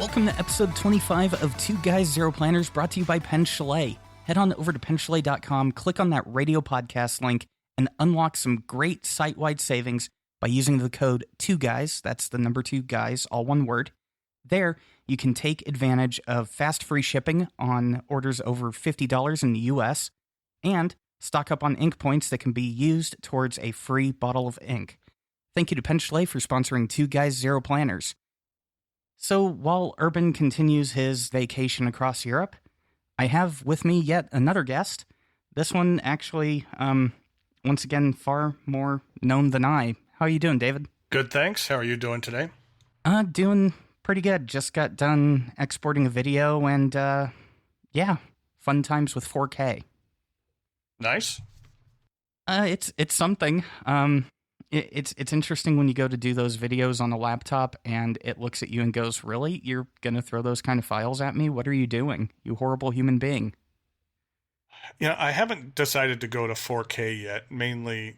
Welcome to episode 25 of Two Guys, Zero Planners, brought to you by Pen Chalet. Head on over to penchalet.com, click on that radio podcast link, and unlock some great site-wide savings by using the code 2GUYS, that's the number 2 guys, all one word. There, you can take advantage of fast free shipping on orders over $50 in the US, and stock up on ink points that can be used towards a free bottle of ink. Thank you to Pen Chalet for sponsoring Two Guys, Zero Planners. So while Urban continues his vacation across Europe, I have with me yet another guest. This one actually, once again, far more known than I. How are you doing, David? Good, thanks. How are you doing today? Doing pretty good. Just got done exporting a video and, yeah, fun times with 4K. Nice. It's something. It's interesting when you go to do those videos on a laptop and it looks at you and goes, really? You're going to throw those kind of files at me? What are you doing? You horrible human being. Yeah, I haven't decided to go to 4K yet. Mainly,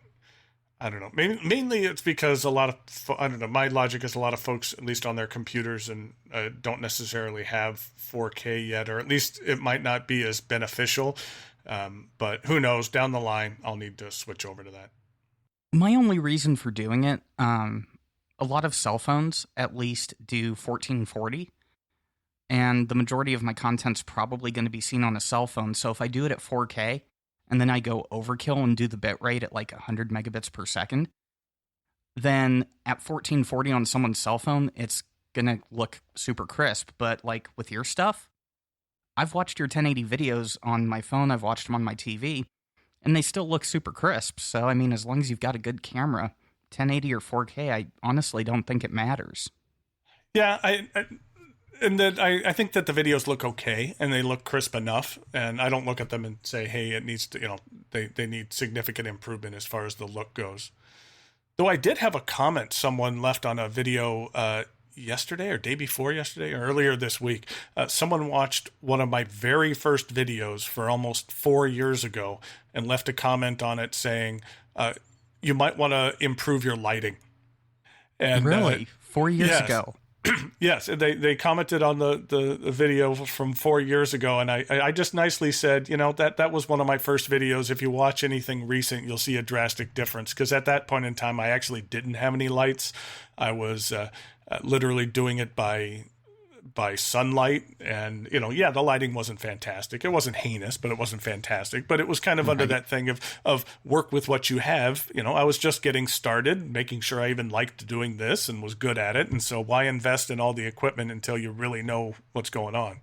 I don't know. Mainly it's because my logic is a lot of folks, at least on their computers, and don't necessarily have 4K yet, or at least it might not be as beneficial. But who knows? Down the line, I'll need to switch over to that. My only reason for doing it, a lot of cell phones at least do 1440, and the majority of my content's probably going to be seen on a cell phone, so if I do it at 4K, and then I go overkill and do the bitrate at like 100 megabits per second, then at 1440 on someone's cell phone, it's going to look super crisp, but like with your stuff, I've watched your 1080 videos on my phone, I've watched them on my TV, and they still look super crisp. So, I mean, as long as you've got a good camera, 1080 or 4K, I honestly don't think it matters. Yeah, I think that the videos look okay, and they look crisp enough, and I don't look at them and say, hey, it needs to, they need significant improvement as far as the look goes. Though I did have a comment someone left on a video yesterday or day before yesterday or earlier this week. Someone watched one of my very first videos for almost 4 years ago and left a comment on it saying, you might want to improve your lighting. And really? 4 years ago? Yes, they commented on the video from 4 years ago, and I just nicely said, that was one of my first videos. If you watch anything recent, you'll see a drastic difference, because at that point in time, I actually didn't have any lights. I was literally doing it by sunlight, and the lighting wasn't fantastic. It wasn't heinous, but it wasn't fantastic. But it was kind of under that thing of work with what you have. I was just getting started, making sure I even liked doing this and was good at it. And so why invest in all the equipment until you really know what's going on?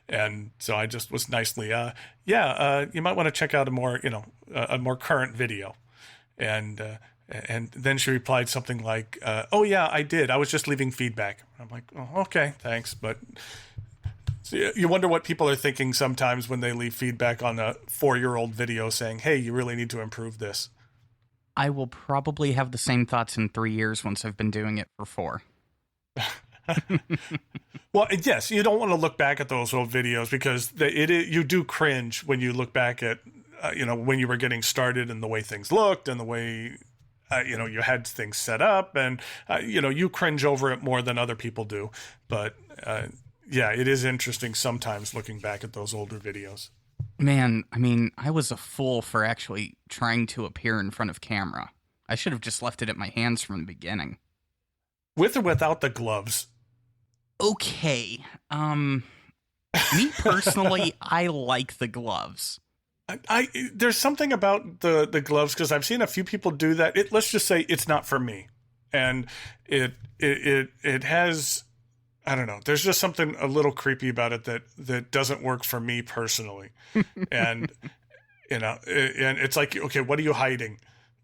And so I just was nicely, you might want to check out a more current video. And then she replied something like, oh, yeah, I did. I was just leaving feedback. I'm like, oh, okay, thanks. But you wonder what people are thinking sometimes when they leave feedback on a 4-year-old video saying, hey, you really need to improve this. I will probably have the same thoughts in 3 years once I've been doing it for 4. Well, yes, you don't want to look back at those old videos because you do cringe when you look back at, when you were getting started and the way things looked and the way... you had things set up, and, you cringe over it more than other people do. But, it is interesting sometimes looking back at those older videos. Man, I mean, I was a fool for actually trying to appear in front of camera. I should have just left it at my hands from the beginning. With or without the gloves? Okay. Me personally, I like the gloves. There's something about the gloves, because I've seen a few people do that. Let's just say it's not for me, and it has, I don't know. There's just something a little creepy about it that doesn't work for me personally, and and it's like, okay, what are you hiding?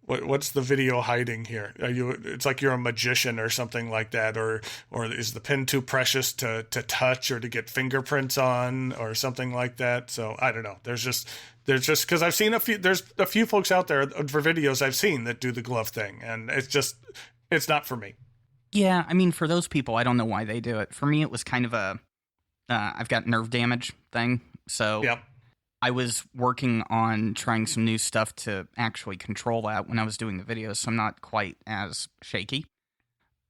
What's the video hiding here? It's like you're a magician or something like that, or is the pen too precious to touch or to get fingerprints on or something like that? So I don't know. There's just because I've seen there's a few folks out there for videos I've seen that do the glove thing, and it's not for me. Yeah, I mean, for those people, I don't know why they do it. For me, it was kind of I've got nerve damage thing, so yep. I was working on trying some new stuff to actually control that when I was doing the videos, so I'm not quite as shaky.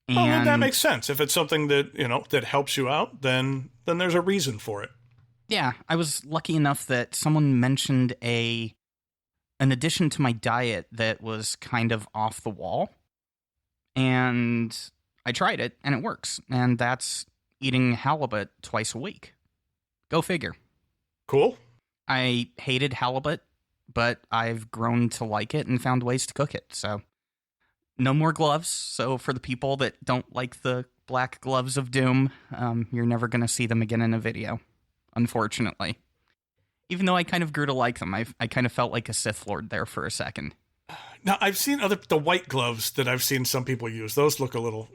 Well, then that And makes sense. If it's something that, that helps you out, then there's a reason for it. yeah, I was lucky enough that someone mentioned an addition to my diet that was kind of off the wall. And I tried it, and it works. And that's eating halibut twice a week. Go figure. Cool. I hated halibut, but I've grown to like it and found ways to cook it. So no more gloves. So for the people that don't like the black gloves of doom, you're never going to see them again in a video, unfortunately. Even though I kind of grew to like them, I kind of felt like a Sith Lord there for a second. Now, I've seen the white gloves that I've seen some people use. Those look a little,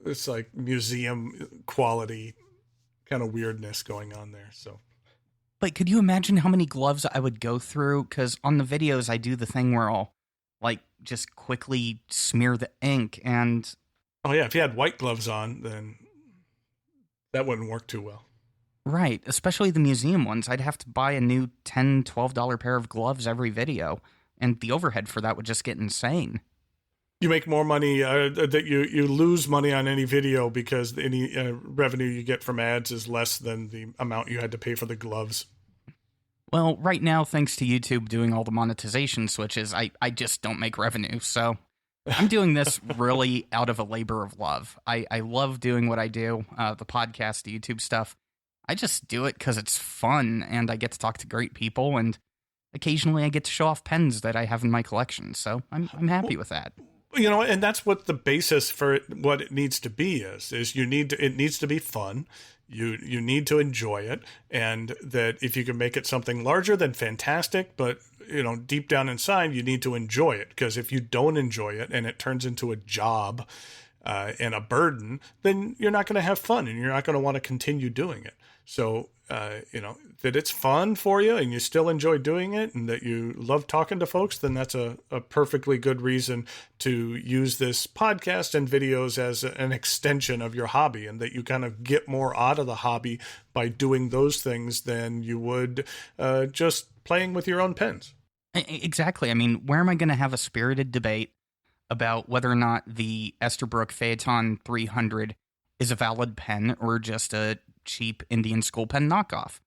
it's like museum quality kind of weirdness going on there. So, but could you imagine how many gloves I would go through? Because on the videos, I do the thing where I'll just quickly smear the ink and... Oh yeah, if you had white gloves on, then that wouldn't work too well. Right, especially the museum ones. I'd have to buy a new $10, $12 pair of gloves every video, and the overhead for that would just get insane. You make more money, that you lose money on any video because any revenue you get from ads is less than the amount you had to pay for the gloves. Well, right now, thanks to YouTube doing all the monetization switches, I just don't make revenue, so I'm doing this really out of a labor of love. I love doing what I do, the podcast, the YouTube stuff. I just do it because it's fun, and I get to talk to great people, and occasionally I get to show off pens that I have in my collection, so I'm happy with that. And that's what the basis for what it needs to be is it needs to be fun. You need to enjoy it, and that if you can make it something larger, then fantastic. But deep down inside, you need to enjoy it, because if you don't enjoy it and it turns into a job and a burden, then you're not going to have fun, and you're not going to want to continue doing it. So that it's fun for you and you still enjoy doing it, and that you love talking to folks, then that's a perfectly good reason to use this podcast and videos as an extension of your hobby, and that you kind of get more out of the hobby by doing those things than you would just playing with your own pens. Exactly. I mean, where am I going to have a spirited debate about whether or not the Esterbrook Phaeton 300 is a valid pen or just a cheap Indian school pen knockoff?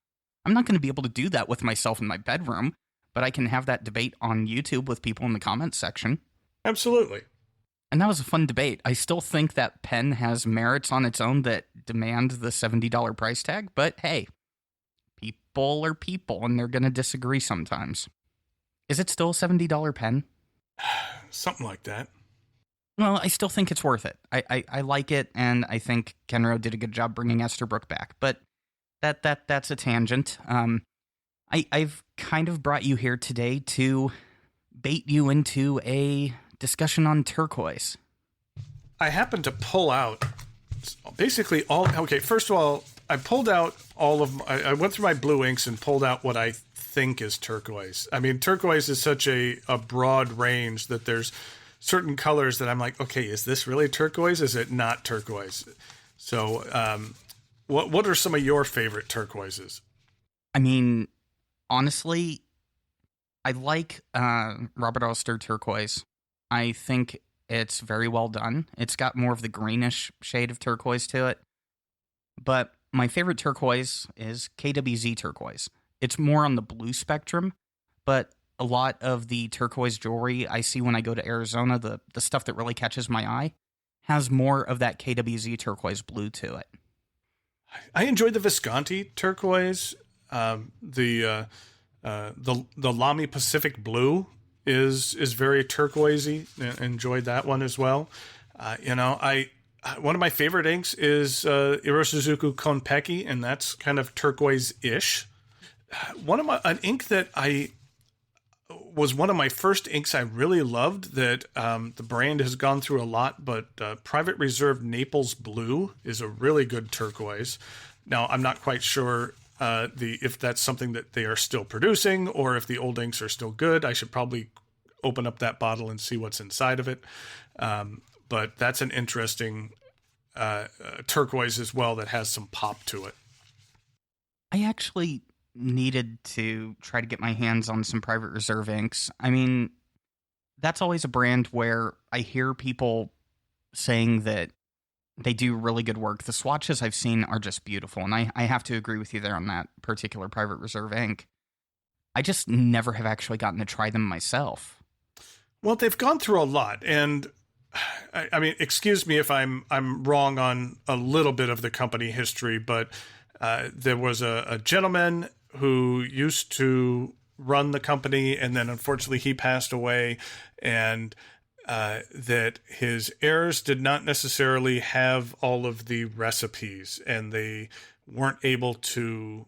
I'm not going to be able to do that with myself in my bedroom, but I can have that debate on YouTube with people in the comments section. Absolutely. And that was a fun debate. I still think that pen has merits on its own that demand the $70 price tag, but hey, people are people, and they're going to disagree sometimes. Is it still a $70 pen? Something like that. Well, I still think it's worth it. I like it, and I think Kenro did a good job bringing Esterbrook back. But that's a tangent. I've kind of brought you here today to bait you into a discussion on turquoise. I happened to pull out basically all... Okay, first of all, I pulled out I went through my blue inks and pulled out what I think is turquoise. I mean, turquoise is such a broad range that there's certain colors that I'm like, okay, is this really turquoise? Is it not turquoise? So, what are some of your favorite turquoises? I mean, honestly, I like Robert Oster turquoise. I think it's very well done. It's got more of the greenish shade of turquoise to it. But my favorite turquoise is KWZ turquoise. It's more on the blue spectrum, but a lot of the turquoise jewelry I see when I go to Arizona, the stuff that really catches my eye, has more of that KWZ turquoise blue to it. I enjoyed the Visconti turquoise. The Lamy Pacific blue is very turquoisey. Enjoyed that one as well. One of my favorite inks is Iroshizuku Konpeki, and that's kind of turquoise-ish. An ink that was one of my first inks I really loved that the brand has gone through a lot, but Private Reserve Naples Blue is a really good turquoise. Now, I'm not quite sure if that's something that they are still producing or if the old inks are still good. I should probably open up that bottle and see what's inside of it. But that's an interesting turquoise as well that has some pop to it. I actually needed to try to get my hands on some Private Reserve inks. I mean, that's always a brand where I hear people saying that they do really good work. The swatches I've seen are just beautiful, and I have to agree with you there on that particular Private Reserve ink. I just never have actually gotten to try them myself. Well, they've gone through a lot, and I mean, excuse me if I'm wrong on a little bit of the company history, but there was a gentleman who used to run the company, and then unfortunately he passed away, and that his heirs did not necessarily have all of the recipes, and they weren't able to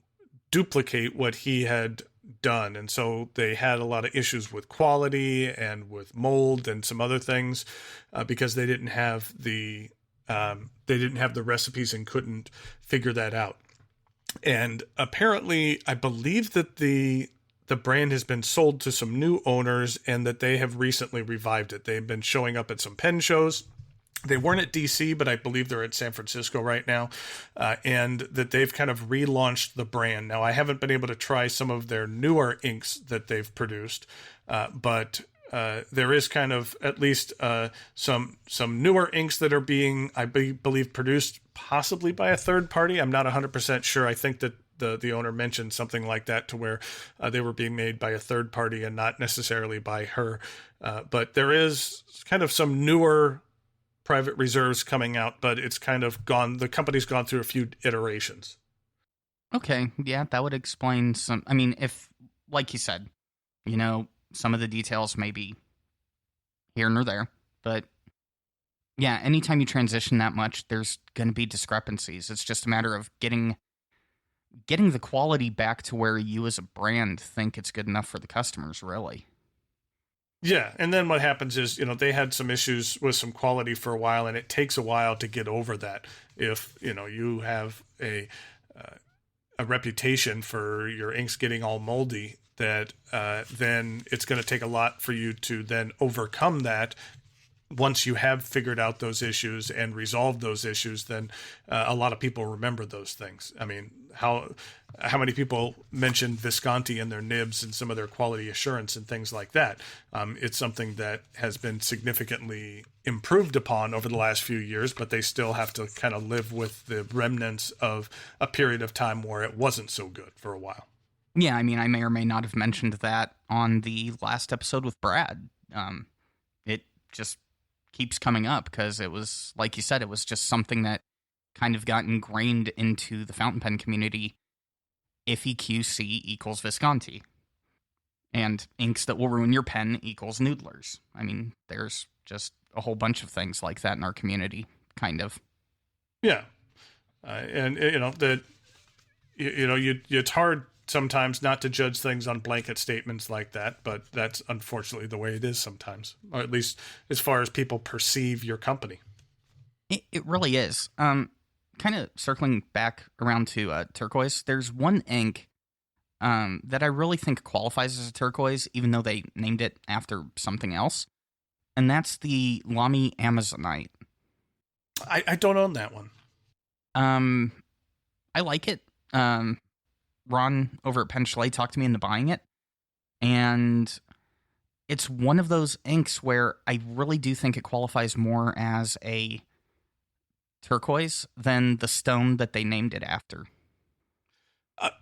duplicate what he had done. And so they had a lot of issues with quality and with mold and some other things because they didn't have the recipes and couldn't figure that out. And apparently, I believe that the brand has been sold to some new owners and that they have recently revived it. They've been showing up at some pen shows. They weren't at DC, but I believe they're at San Francisco right now, and that they've kind of relaunched the brand. Now, I haven't been able to try some of their newer inks that they've produced, but there is kind of at least some newer inks that are being, I believe, produced possibly by a third party. I'm not 100% sure. I think that the owner mentioned something like that, to where they were being made by a third party and not necessarily by her. But there is kind of some newer Private Reserves coming out, but it's kind of gone. The company's gone through a few iterations. Okay, yeah, that would explain some. I mean, if, like you said, some of the details may be here nor there, but yeah, anytime you transition that much, there's going to be discrepancies. It's just a matter of getting the quality back to where you as a brand think it's good enough for the customers, really. Yeah, and then what happens is, they had some issues with some quality for a while, and it takes a while to get over that. If, you have a reputation for your inks getting all moldy, that then it's going to take a lot for you to then overcome that. Once you have figured out those issues and resolved those issues, then a lot of people remember those things. I mean, how many people mentioned Visconti and their nibs and some of their quality assurance and things like that? It's something that has been significantly improved upon over the last few years, but they still have to kind of live with the remnants of a period of time where it wasn't so good for a while. Yeah, I mean, I may or may not have mentioned that on the last episode with Brad. It just keeps coming up because it was, like you said, it was just something that kind of got ingrained into the fountain pen community. If EQC equals Visconti. And inks that will ruin your pen equals noodlers. I mean, there's just a whole bunch of things like that in our community, kind of. Yeah. And, it's hard sometimes not to judge things on blanket statements like that, but that's unfortunately the way it is sometimes, or at least as far as people perceive your company. It really is. Kind of circling back around to turquoise, there's one ink that I really think qualifies as a turquoise, even though they named it after something else, and that's the Lamy Amazonite. I don't own that one. I like it. Ron over at Pen Chalet talked to me into buying it, and it's one of those inks where I really do think it qualifies more as a turquoise than the stone that they named it after.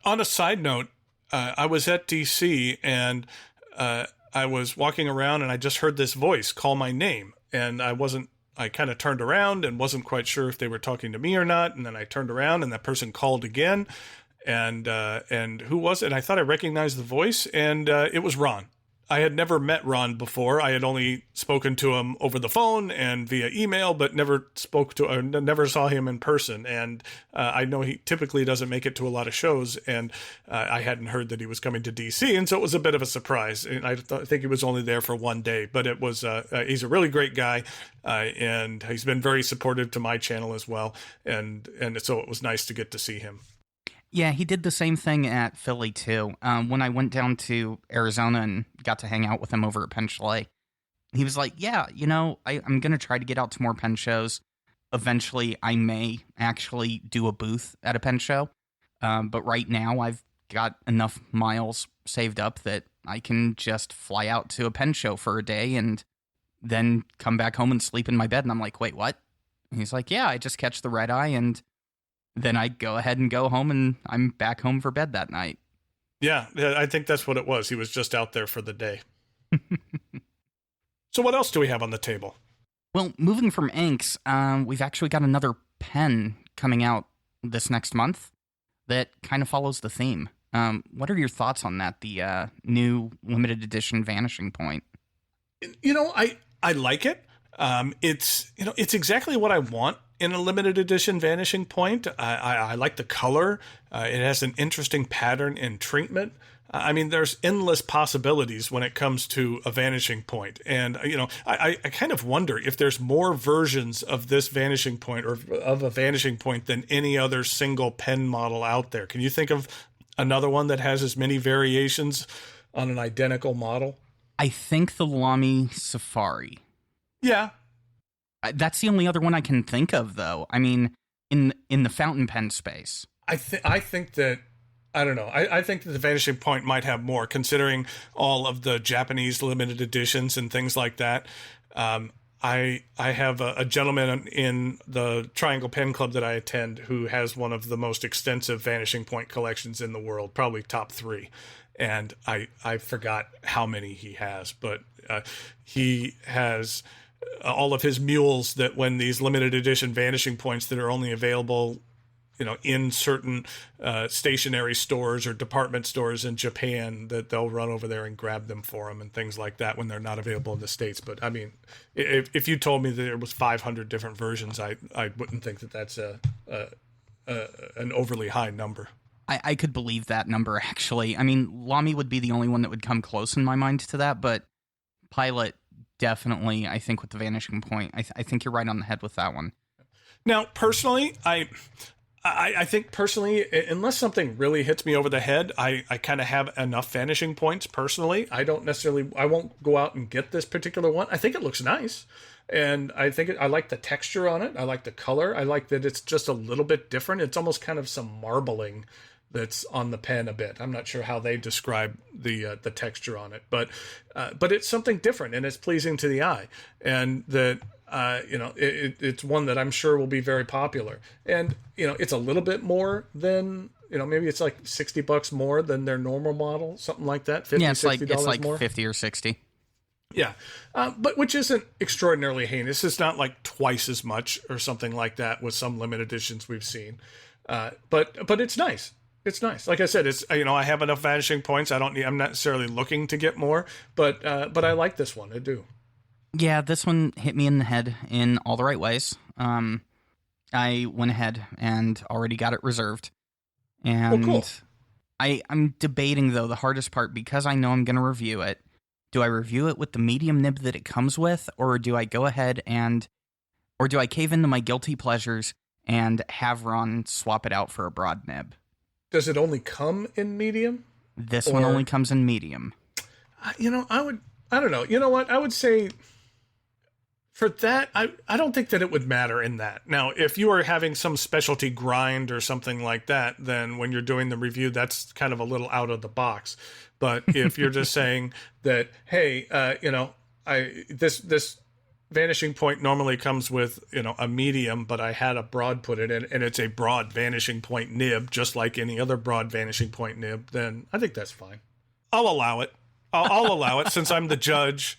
On a side note, I was at DC and I was walking around and I just heard this voice call my name, and I kind of turned around and wasn't quite sure if they were talking to me or not. And then I turned around and that person called again. And who was it? And I thought I recognized the voice, and it was Ron. I had never met Ron before. I had only spoken to him over the phone and via email, but never saw him in person. And I know he typically doesn't make it to a lot of shows, and I hadn't heard that he was coming to DC, and so it was a bit of a surprise. And I think he was only there for one day, but it was he's a really great guy, and he's been very supportive to my channel as well, and so it was nice to get to see him. Yeah, he did the same thing at Philly, too. When I went down to Arizona and got to hang out with him over at Pen Chalet, he was like, yeah, I'm going to try to get out to more pen shows. Eventually, I may actually do a booth at a pen show. But right now, I've got enough miles saved up that I can just fly out to a pen show for a day and then come back home and sleep in my bed. And I'm like, wait, what? And he's like, yeah, I just catch the red eye, and then I go ahead and go home, and I'm back home for bed that night. Yeah, I think that's what it was. He was just out there for the day. So what else do we have on the table? Well, moving from inks, we've actually got another pen coming out this next month that kind of follows the theme. What are your thoughts on that, the new limited edition Vanishing Point? I like it. It's exactly what I want in a limited edition Vanishing Point. I like the color. It has an interesting pattern and treatment. I mean, there's endless possibilities when it comes to a Vanishing Point. And, I kind of wonder if there's more versions of this Vanishing Point or of a Vanishing Point than any other single pen model out there. Can you think of another one that has as many variations on an identical model? I think the Lamy Safari. Yeah. That's the only other one I can think of, though. I mean, in the fountain pen space. I think that the Vanishing Point might have more, considering all of the Japanese limited editions and things like that. I have a gentleman in the Triangle Pen Club that I attend who has one of the most extensive Vanishing Point collections in the world, probably top 3. And I forgot how many he has, but he has all of his mules that when these limited edition Vanishing Points that are only available in certain stationery stores or department stores in Japan, that they'll run over there and grab them for them and things like that when they're not available in the States. But I mean, if you told me that there was 500 different versions, I wouldn't think that that's an overly high number. I could believe that number, actually. I mean, Lamy would be the only one that would come close in my mind to that, but Pilot definitely, I think, with the Vanishing Point. I think you're right on the head with that one. Now, personally, I think personally, unless something really hits me over the head, I kind of have enough Vanishing Points personally. I won't go out and get this particular one. I think it looks nice. And I like the texture on it. I like the color. I like that it's just a little bit different. It's almost kind of some marbling that's on the pen a bit. I'm not sure how they describe the texture on it, but it's something different and it's pleasing to the eye. And that, it's one that I'm sure will be very popular. And, it's a little bit more than, maybe it's like $60 more than their normal model, something like that. $50, it's like more. 50 or 60. Yeah. But which isn't extraordinarily heinous. It's not like twice as much or something like that with some limited editions we've seen. But it's nice. It's nice. Like I said, it's, I have enough Vanishing Points. I'm not necessarily looking to get more, but I like this one. I do. Yeah, this one hit me in the head in all the right ways. I went ahead and already got it reserved. And cool. I'm debating, though, the hardest part, because I know I'm going to review it. Do I review it with the medium nib that it comes with, or do I go ahead or do I cave into my guilty pleasures and have Ron swap it out for a broad nib? Does it only come in medium? This one only comes in medium. I don't know. You know what? I would say for that, I don't think that it would matter in that. Now, if you are having some specialty grind or something like that, then when you're doing the review, that's kind of a little out of the box. But if you're just saying that, hey, this Vanishing Point normally comes with, a medium, but I had a broad put it in, and it's a broad Vanishing Point nib, just like any other broad Vanishing Point nib, then I think that's fine. I'll allow it. I'll allow it since I'm the judge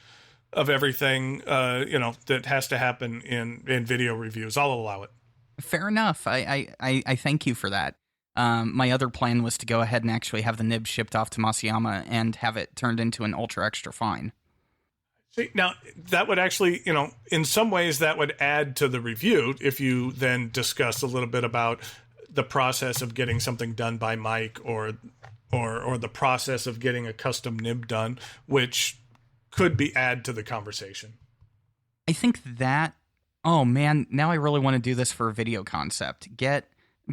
of everything, that has to happen in video reviews. I'll allow it. Fair enough. I thank you for that. My other plan was to go ahead and actually have the nib shipped off to Masayama and have it turned into an ultra extra fine. See, now that would actually, in some ways that would add to the review if you then discuss a little bit about the process of getting something done by Mike or the process of getting a custom nib done, which could be add to the conversation. I think that, oh man, now I really want to do this for a video concept.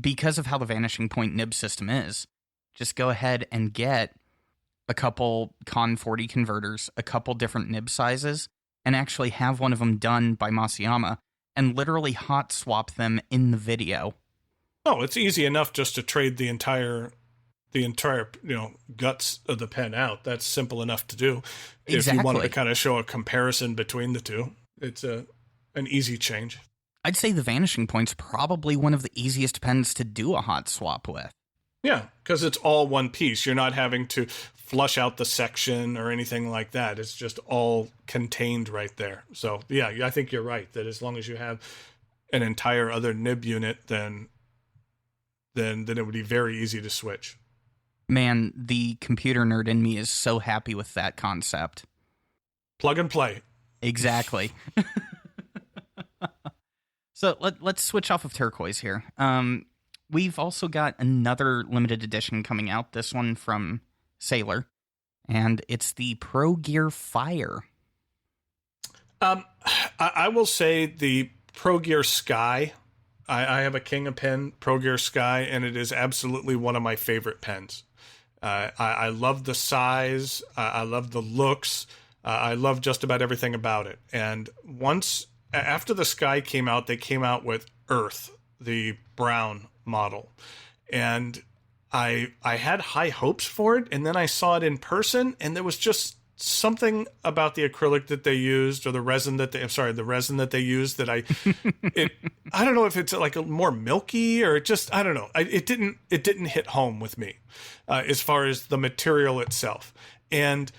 Because of how the Vanishing Point nib system is, just go ahead and get a couple Con 40 converters, a couple different nib sizes, and actually have one of them done by Masayama and literally hot swap them in the video. Oh, it's easy enough just to trade the entire the entire, guts of the pen out. That's simple enough to do. Exactly. If you wanted to kind of show a comparison between the two, it's an easy change. I'd say the Vanishing Point's probably one of the easiest pens to do a hot swap with. Yeah, because it's all one piece. You're not having to flush out the section or anything like that. It's just all contained right there. So, yeah, I think you're right, that as long as you have an entire other nib unit, then it would be very easy to switch. Man, the computer nerd in me is so happy with that concept. Plug and play. Exactly. So let's switch off of turquoise here. We've also got another limited edition coming out, this one from Sailor, and it's the Pro Gear Fire. I will say the Pro Gear Sky. I have a King of Pen Pro Gear Sky, and it is absolutely one of my favorite pens. I love the size. I love the looks. I love just about everything about it. And after the Sky came out, they came out with Earth, the brown model. And I had high hopes for it, and then I saw it in person, and there was just something about the acrylic that they used, or the resin that they used that I don't know if it's like a more milky, or I don't know. It didn't hit home with me as far as the material itself. And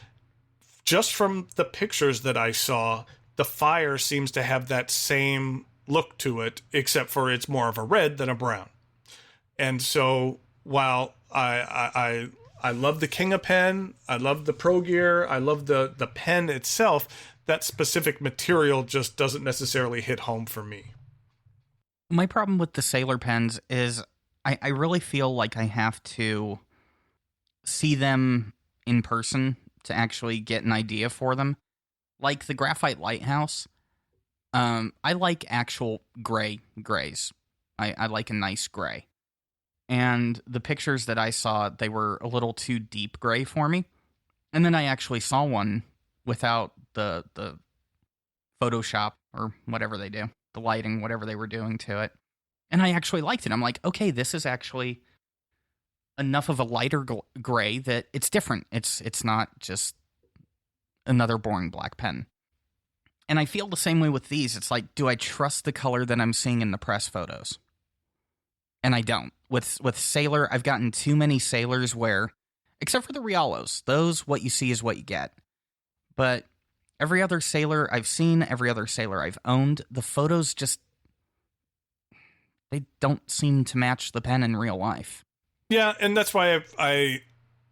just from the pictures that I saw, the Fire seems to have that same look to it, except for it's more of a red than a brown. And so while I love the King of Pen, I love the Pro Gear, I love the pen itself, that specific material just doesn't necessarily hit home for me. My problem with the Sailor pens is I really feel like I have to see them in person to actually get an idea for them. Like the Graphite Lighthouse, I like actual grays. I like a nice gray. And the pictures that I saw, they were a little too deep gray for me. And then I actually saw one without the Photoshop or whatever they do, the lighting, whatever they were doing to it. And I actually liked it. I'm like, okay, this is actually enough of a lighter gray that it's different. It's not just another boring black pen. And I feel the same way with these. It's like, do I trust the color that I'm seeing in the press photos? And I don't. With Sailor, I've gotten too many Sailors where, except for the Rialos, those, what you see is what you get. But every other Sailor I've seen, every other Sailor I've owned, the photos just, they don't seem to match the pen in real life. Yeah, and that's why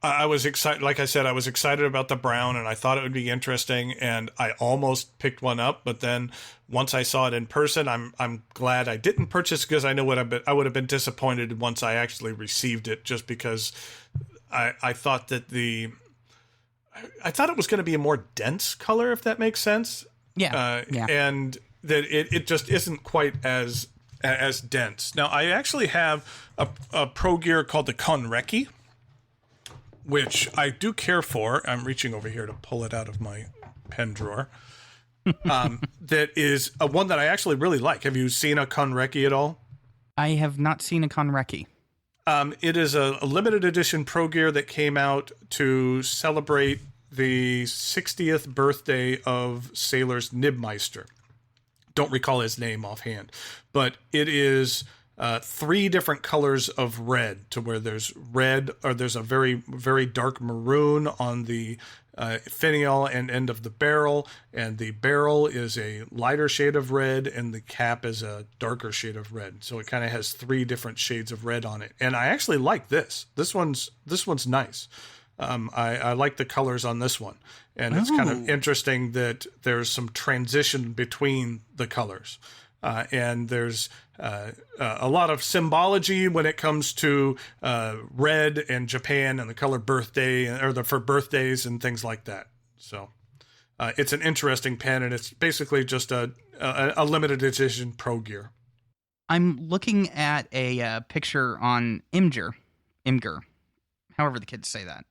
I was excited. Like I said, I was excited about the brown, and I thought it would be interesting, and I almost picked one up. But then once I saw it in person, I'm glad I didn't purchase, because I know I would have been disappointed once I actually received it, just because I thought that I thought it was going to be a more dense color, if that makes sense. Yeah. And that it just isn't quite as dense. Now, I actually have a Pro Gear called the Konreki, which I do care for. I'm reaching over here to pull it out of my pen drawer. That is a one that I actually really like. Have you seen a Konreki at all? I have not seen a Konreki. It is a limited edition Pro Gear that came out to celebrate the 60th birthday of Sailor's Nibmeister. Don't recall his name offhand, but it is 3 different colors of red, to where there's red, or there's a very, very dark maroon on the finial and end of the barrel, and the barrel is a lighter shade of red, and the cap is a darker shade of red. So it kind of has 3 different shades of red on it. And I actually like this. This one's nice. I like the colors on this one. And it's kind of interesting that there's some transition between the colors. And there's a lot of symbology when it comes to red and Japan and the color birthday, or for birthdays and things like that. So it's an interesting pen, and it's basically just a limited edition Pro Gear. I'm looking at a picture on Imgur, however the kids say that,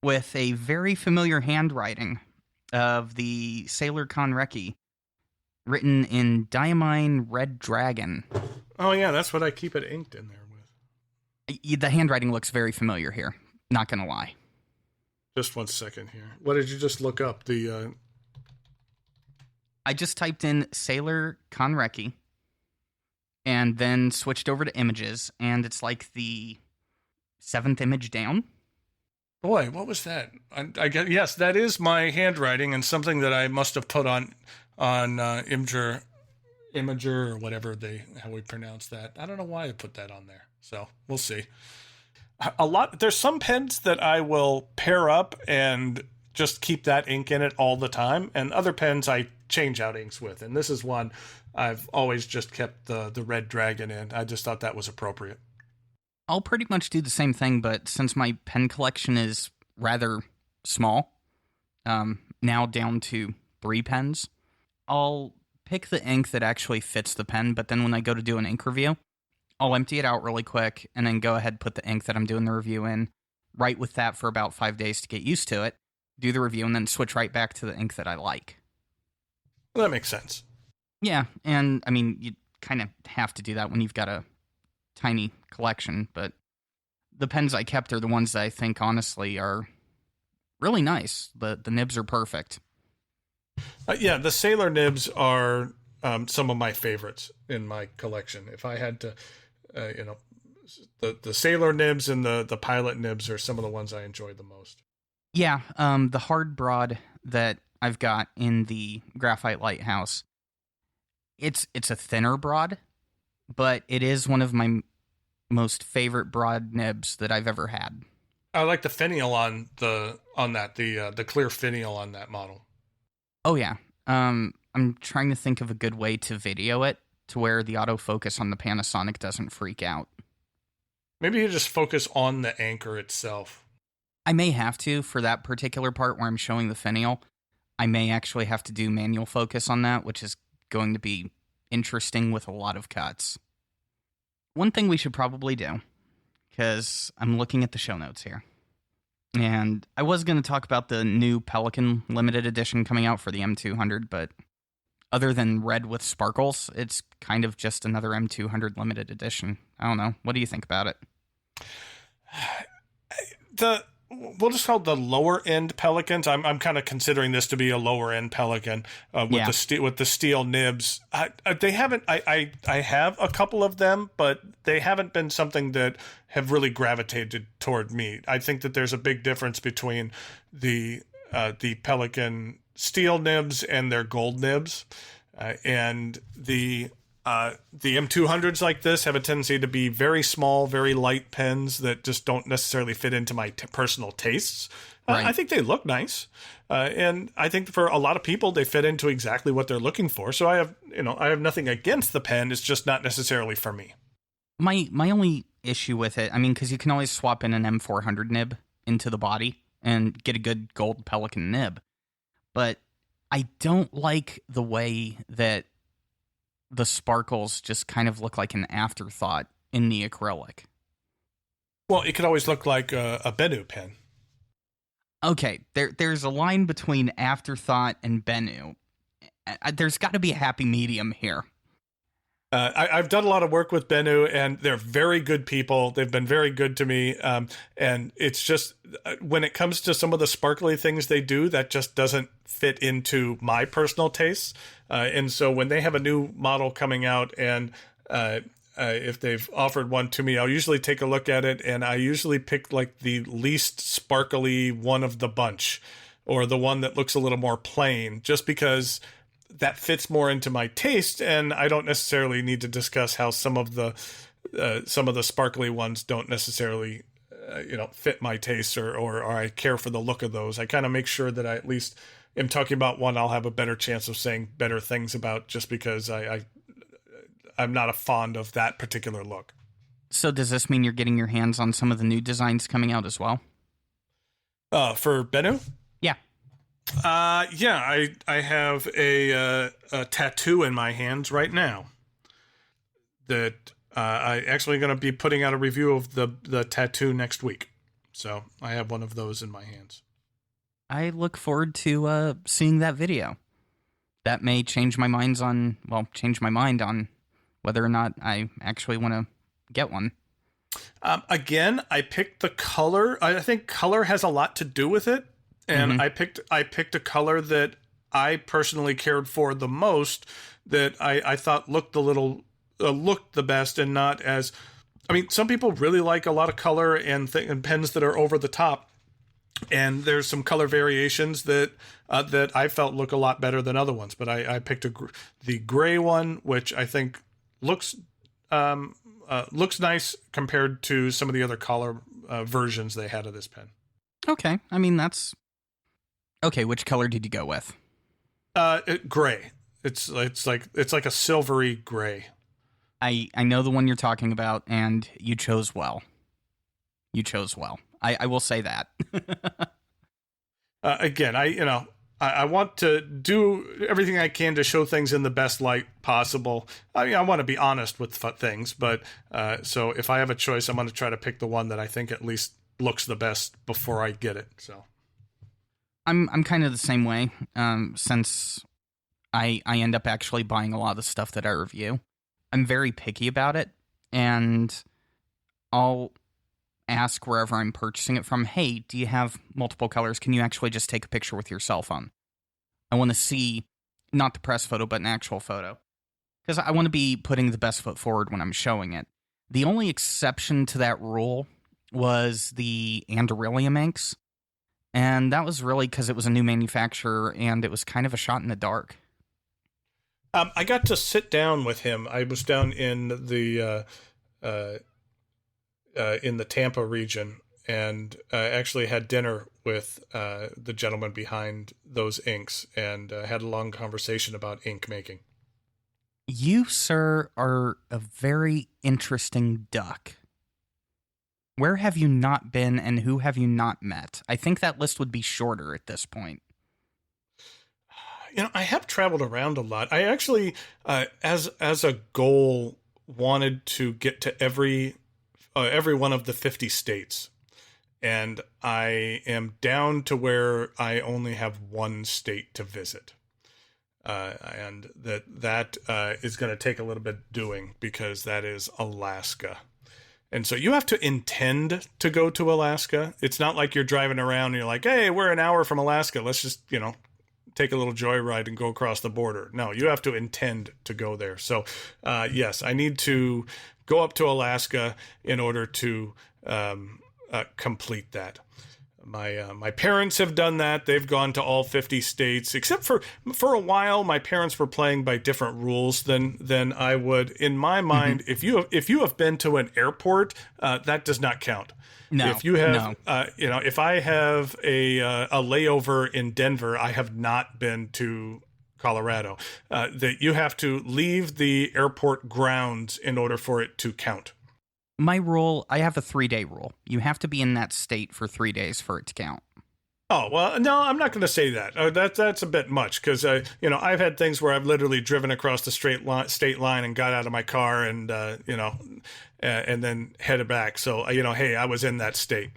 with a very familiar handwriting of the Sailor Konreki, written in Diamine Red Dragon. Oh, yeah, that's what I keep it inked in there with. The handwriting looks very familiar here. Not going to lie. Just 1 second here. What did you just look up? I just typed in Sailor Konreki and then switched over to images, and it's like the 7th image down. Boy, what was that? I guess, yes, that is my handwriting and something that I must have put on Imager or whatever how we pronounce that. I don't know why I put that on there. So we'll see. There's some pens that I will pair up and just keep that ink in it all the time, and other pens I change out inks with. And this is one I've always just kept the Red Dragon in. I just thought that was appropriate. I'll pretty much do the same thing, but since my pen collection is rather small, now down to 3 pens, I'll pick the ink that actually fits the pen, but then when I go to do an ink review, I'll empty it out really quick and then go ahead and put the ink that I'm doing the review in, write with that for about 5 days to get used to it, do the review, and then switch right back to the ink that I like. Well, that makes sense. Yeah, and I mean, you kind of have to do that when you've got a tiny collection, but the pens I kept are the ones that I think, honestly, are really nice. The nibs are perfect. Yeah, the Sailor nibs are some of my favorites in my collection. If I had to, the Sailor nibs and the Pilot nibs are some of the ones I enjoy the most. Yeah, the hard broad that I've got in the Graphite Lighthouse, it's a thinner broad, but it is one of my most favorite broad nibs that I've ever had. I like the finial on the clear finial on that model. Oh yeah. I'm trying to think of a good way to video it to where the autofocus on the Panasonic doesn't freak out. Maybe you just focus on the anchor itself. I may have to for that particular part where I'm showing the finial. I may actually have to do manual focus on that, which is going to be interesting with a lot of cuts. One thing we should probably do, because I'm looking at the show notes here, and I was going to talk about the new Pelican limited edition coming out for the M200, but other than red with sparkles, it's kind of just another M200 limited edition. I don't know. What do you think about it? We'll just call the lower end Pelicans. I'm kind of considering this to be a lower end Pelican with the steel nibs. They haven't. I have a couple of them, but they haven't been something that have really gravitated toward me. I think that there's a big difference between the Pelican steel nibs and their gold nibs, and the M200s like this have a tendency to be very small, very light pens that just don't necessarily fit into my personal tastes. Right. I think they look nice. And I think for a lot of people, they fit into exactly what they're looking for. So I have nothing against the pen. It's just not necessarily for me. My only issue with it, I mean, because you can always swap in an M400 nib into the body and get a good gold Pelican nib. But I don't like the way that the sparkles just kind of look like an afterthought in the acrylic. Well, it could always look like a Benu pen. Okay, there's a line between afterthought and Benu. There's got to be a happy medium here. I've done a lot of work with Benu, and they're very good people. They've been very good to me. And it's just, when it comes to some of the sparkly things they do, that just doesn't fit into my personal tastes. And so when they have a new model coming out, and if they've offered one to me, I'll usually take a look at it, and I usually pick like the least sparkly one of the bunch, or the one that looks a little more plain, just because that fits more into my taste, and I don't necessarily need to discuss how some of the sparkly ones don't necessarily fit my taste, or I care for the look of those. I kind of make sure that I at least am talking about one I'll have a better chance of saying better things about, just because I'm not a fond of that particular look. So does this mean you're getting your hands on some of the new designs coming out as well? For Benu? Yeah. Yeah, I have a tattoo in my hands right now that I actually going to be putting out a review of the tattoo next week. So I have one of those in my hands. I look forward to seeing that video. That may change my mind on whether or not I actually want to get one. Again, I picked the color. I think color has a lot to do with it, and I picked a color that I personally cared for the most, that I thought looked looked the best, and not as. I mean, some people really like a lot of color and pens that are over the top, and there's some color variations that I felt look a lot better than other ones. But I picked the gray one, which I think looks nice compared to some of the other color versions they had of this pen. Okay, I mean that's okay. Which color did you go with? Gray. It's like a silvery gray. I know the one you're talking about, and you chose well. I will say that. Again, I want to do everything I can to show things in the best light possible. I mean, I want to be honest with things, but so if I have a choice, I'm going to try to pick the one that I think at least looks the best before I get it. So I'm kind of the same way. Since I end up actually buying a lot of the stuff that I review, I'm very picky about it, and I'll ask wherever I'm purchasing it from, hey, do you have multiple colors? Can you actually just take a picture with your cell phone? I want to see not the press photo, but an actual photo, because I want to be putting the best foot forward when I'm showing it. The only exception to that rule was the Andoryllium inks, and that was really because it was a new manufacturer, and it was kind of a shot in the dark. I got to sit down with him. I was down in the Tampa region, and actually had dinner with the gentleman behind those inks, and had a long conversation about ink making. You, sir, are a very interesting duck. Where have you not been, and who have you not met? I think that list would be shorter at this point. I have traveled around a lot. I actually, as a goal, wanted to get to every one of the 50 states. And I am down to where I only have one state to visit. And that is going to take a little bit doing, because that is Alaska. And so you have to intend to go to Alaska. It's not like you're driving around and you're like, hey, we're an hour from Alaska. Let's just, take a little joyride and go across the border. No, you have to intend to go there. So, yes, I need to go up to Alaska in order to complete that. My parents have done that. They've gone to all 50 states, except for a while. My parents were playing by different rules than I would. In my mind, if you have been to an airport, that does not count. No, if you have, if I have a layover in Denver, I have not been to Colorado. That you have to leave the airport grounds in order for it to count. My rule, I have a 3-day rule. You have to be in that state for 3 days for it to count. Oh, well, no, I'm not going to say that. That's a bit much, because, I've had things where I've literally driven across the state line and got out of my car and, and then headed back. So, hey, I was in that state.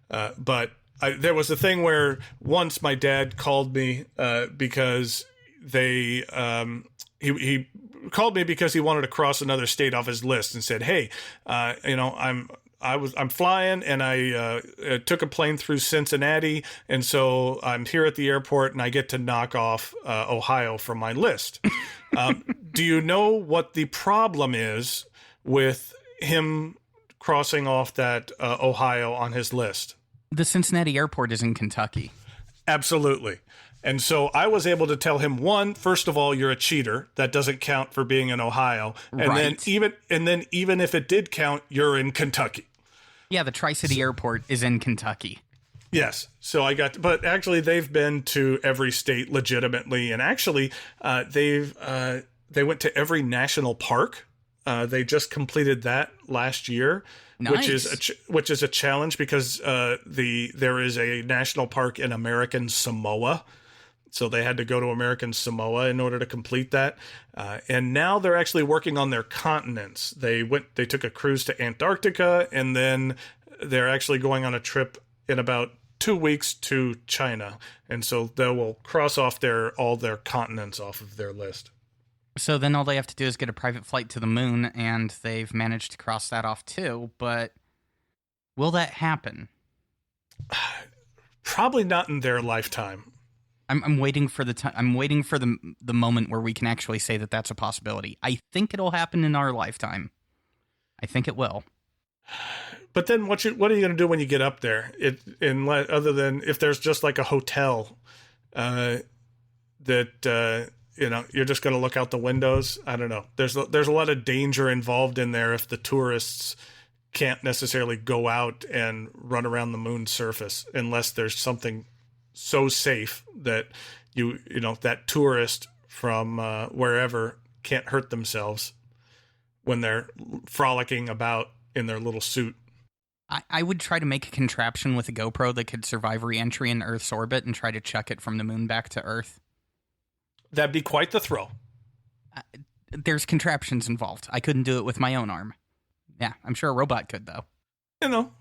But there was a thing where once my dad called me because he called me because he wanted to cross another state off his list, and said, hey, I'm flying, and I took a plane through Cincinnati, and so I'm here at the airport, and I get to knock off Ohio from my list. Do you know what the problem is with him crossing off that Ohio on his list? The Cincinnati airport is in Kentucky. Absolutely. And so I was able to tell him, first of all, you're a cheater. That doesn't count for being in Ohio. And right. then even if it did count, you're in Kentucky. Yeah, the Tri-City Airport is in Kentucky. Yes. So but actually they've been to every state legitimately. And actually, they went to every national park. They just completed that last year. Nice. which is a challenge, because there is a national park in American Samoa. So they had to go to American Samoa in order to complete that. And now they're actually working on their continents. They took a cruise to Antarctica, and then they're actually going on a trip in about 2 weeks to China. And so they will cross off all their continents off of their list. So then all they have to do is get a private flight to the moon, and they've managed to cross that off too. But Will that happen? Probably not in their lifetime. I'm waiting for the time. I'm waiting for the moment where we can actually say that that's a possibility. I think it'll happen in our lifetime. I think it will. But then what are you going to do when you get up there? Other than if there's just like a hotel that you're just going to look out the windows. I don't know. There's a lot of danger involved in there if the tourists can't necessarily go out and run around the moon's surface unless there's something so safe that that tourist from wherever can't hurt themselves when they're frolicking about in their little suit. I would try to make a contraption with a GoPro that could survive re-entry in Earth's orbit and try to chuck it from the moon back to Earth. That'd be quite the thrill. There's contraptions involved. I couldn't do it with my own arm. Yeah, I'm sure a robot could, though.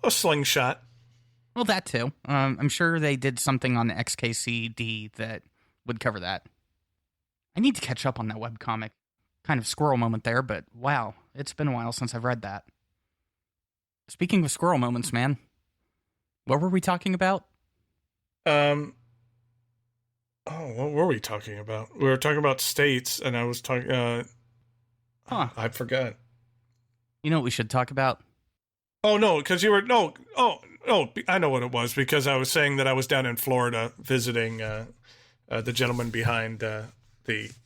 A slingshot. Well, that too. I'm sure they did something on XKCD that would cover that. I need to catch up on that webcomic. Kind of squirrel moment there, but wow, it's been a while since I've read that. Speaking of squirrel moments, man, what were we talking about? What were we talking about? We were talking about states, and I was talking. I forgot. You know what we should talk about? Oh no, because you were I know what it was, because I was saying that I was down in Florida visiting the gentleman behind the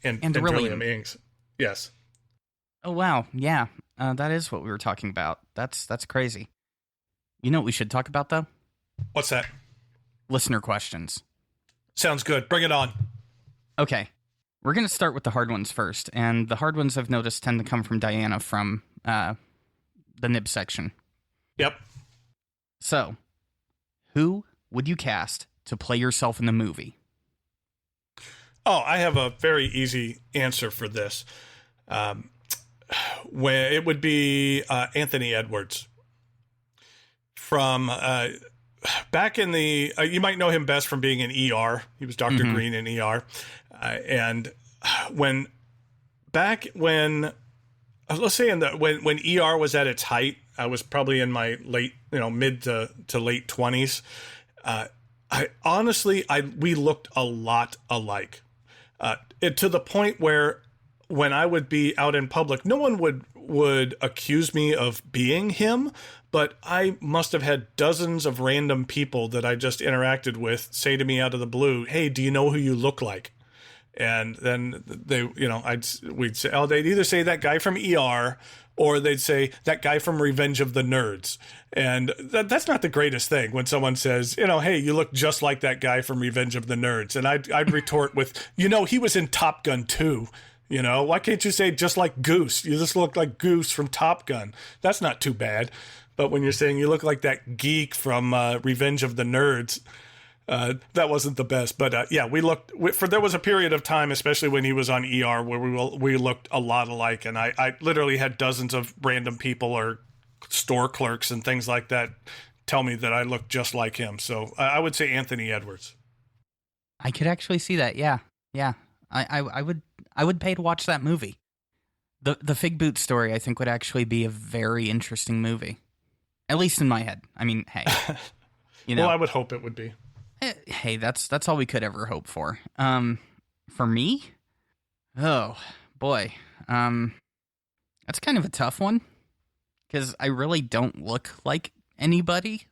Andrillium Inks. Yes. Oh wow, yeah, that is what we were talking about. That's crazy. You know what we should talk about though? What's that? Listener questions. Sounds good. Bring it on. Okay, we're gonna start with the hard ones first, and the hard ones I've noticed tend to come from Diana from the nib section. Yep. So, who would you cast to play yourself in the movie? Oh, I have a very easy answer for this. When it would be Anthony Edwards from back in the. You might know him best from being in ER. He was Dr. Green in ER, and when let's say when ER was at its height, I was probably in my mid to late 20s. We looked a lot alike. To the point where when I would be out in public, no one would accuse me of being him, but I must have had dozens of random people that I just interacted with say to me out of the blue, "Hey, do you know who you look like?" And then we'd say, they'd either say that guy from ER, or they'd say that guy from Revenge of the Nerds. And that's not the greatest thing when someone says, "Hey, you look just like that guy from Revenge of the Nerds." And I'd retort with, he was in Top Gun too. Why can't you say just like Goose? You just look like Goose from Top Gun. That's not too bad. But when you're saying you look like that geek from Revenge of the Nerds, that wasn't the best. But there was a period of time, especially when he was on ER, where we looked a lot alike. And I literally had dozens of random people or store clerks and things like that tell me that I looked just like him. So I would say Anthony Edwards. I could actually see that. Yeah. I would pay to watch that movie. The FigBoot story, I think, would actually be a very interesting movie. At least in my head. I mean, hey. Well, I would hope it would be. Hey, that's all we could ever hope for. For me? Oh, boy. That's kind of a tough one. Because I really don't look like anybody.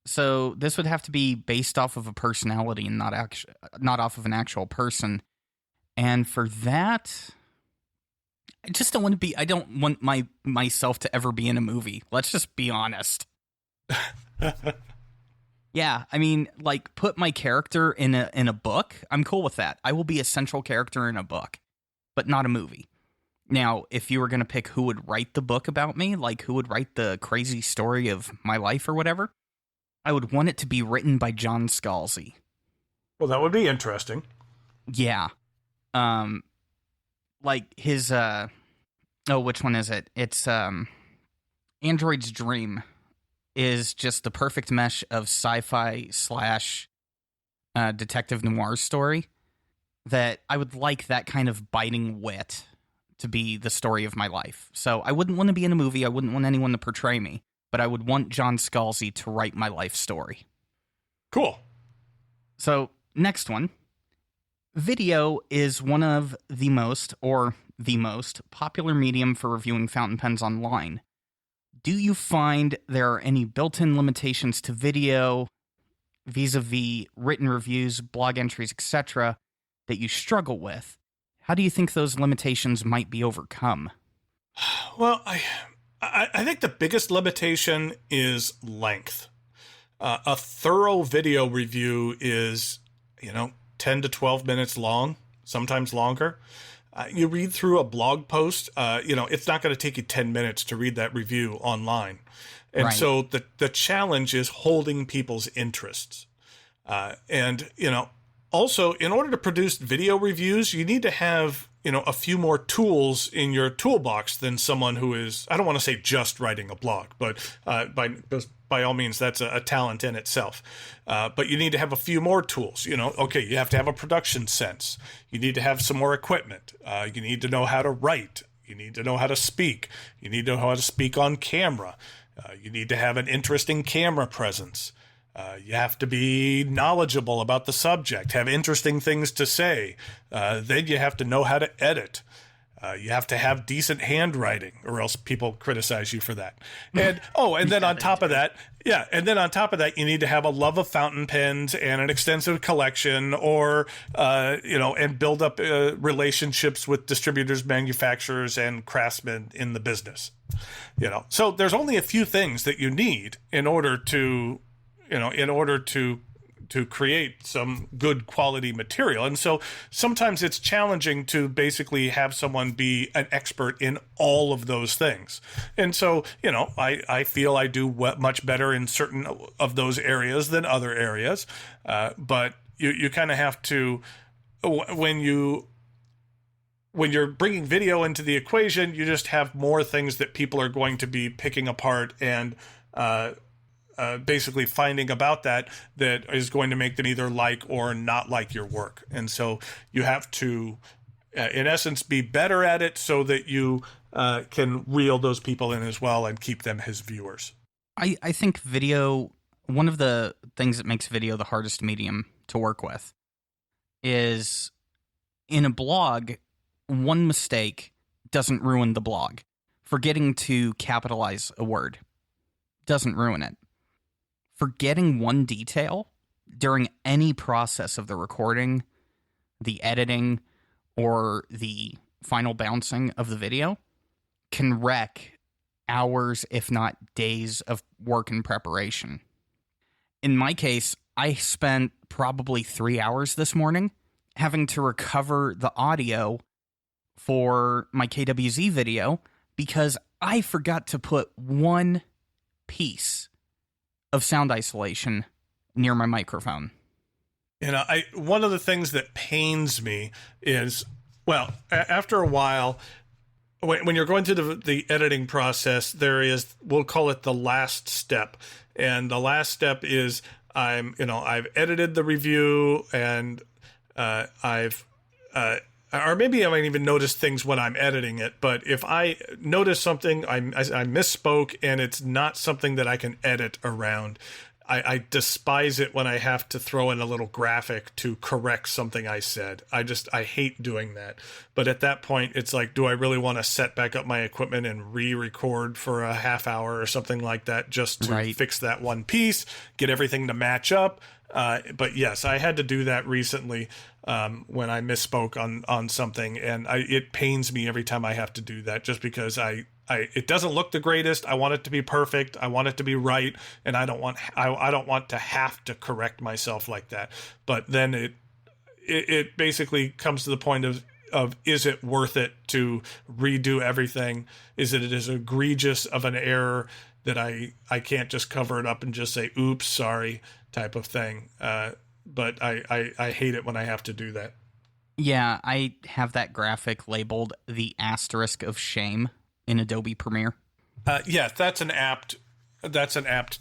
So this would have to be based off of a personality and not off of an actual person. And for that, I just don't want to be. I don't want myself to ever be in a movie. Let's just be honest. Yeah, I mean, like, put my character in a book. I'm cool with that. I will be a central character in a book, but not a movie. Now, if you were going to pick who would write the book about me, like who would write the crazy story of my life or whatever, I would want it to be written by John Scalzi. Well, that would be interesting. Yeah. Like his, which one is it? It's, Android's Dream is just the perfect mesh of sci-fi / detective noir story that I would like that kind of biting wit to be the story of my life. So I wouldn't want to be in a movie. I wouldn't want anyone to portray me. but I would want John Scalzi to write my life story. Cool. So, next one. Video is one of the most popular medium for reviewing fountain pens online. Do you find there are any built-in limitations to video, vis-a-vis written reviews, blog entries, etc., that you struggle with? How do you think those limitations might be overcome? Well, I think the biggest limitation is length. A thorough video review is, 10 to 12 minutes long, sometimes longer. You read through a blog post, it's not going to take you 10 minutes to read that review online. And Right. so the challenge is holding people's interests. Also, in order to produce video reviews, you need to have, a few more tools in your toolbox than someone who is, I don't want to say just writing a blog, but by all means, that's a talent in itself. But you need to have a few more tools. You have to have a production sense. You need to have some more equipment. You need to know how to write. You need to know how to speak. You need to know how to speak on camera. You need to have an interesting camera presence. You have to be knowledgeable about the subject, have interesting things to say. Then you have to know how to edit. You have to have decent handwriting, or else people criticize you for that. And then on top of that, you need to have a love of fountain pens and an extensive collection, or and build up relationships with distributors, manufacturers, and craftsmen in the business. So there's only a few things that you need in order to create some good quality material. And so sometimes it's challenging to basically have someone be an expert in all of those things. And so, I feel I do much better in certain of those areas than other areas. But you kind of have to, when you're bringing video into the equation, you just have more things that people are going to be picking apart and, basically finding about that is going to make them either like or not like your work. And so you have to, in essence, be better at it so that you can reel those people in as well and keep them as viewers. I think video, one of the things that makes video the hardest medium to work with is, in a blog, one mistake doesn't ruin the blog. Forgetting to capitalize a word doesn't ruin it. Forgetting one detail during any process of the recording, the editing, or the final bouncing of the video can wreck hours, if not days, of work and preparation. In my case, I spent probably 3 hours this morning having to recover the audio for my KWZ video because I forgot to put one piece of sound isolation near my microphone. One of the things that pains me is, after a while, when you're going through the editing process, there is, we'll call it the last step. And the last step is I've edited the review, and or maybe I might even notice things when I'm editing it. But if I notice something, I misspoke, and it's not something that I can edit around, I despise it when I have to throw in a little graphic to correct something I said. I hate doing that. But at that point, it's like, do I really want to set back up my equipment and re-record for a half hour or something like that just to fix that one piece, get everything to match up? But yes, I had to do that recently when I misspoke on something, and it pains me every time I have to do that, just because it doesn't look the greatest. I want it to be perfect. I want it to be right, and I don't want to have to correct myself like that. But then it basically comes to the point of is it worth it to redo everything? Is it as egregious of an error that I can't just cover it up and just say, oops, sorry, type of thing. But I hate it when I have to do that. Yeah, I have that graphic labeled the Asterisk of Shame in Adobe Premiere. Yeah, that's an apt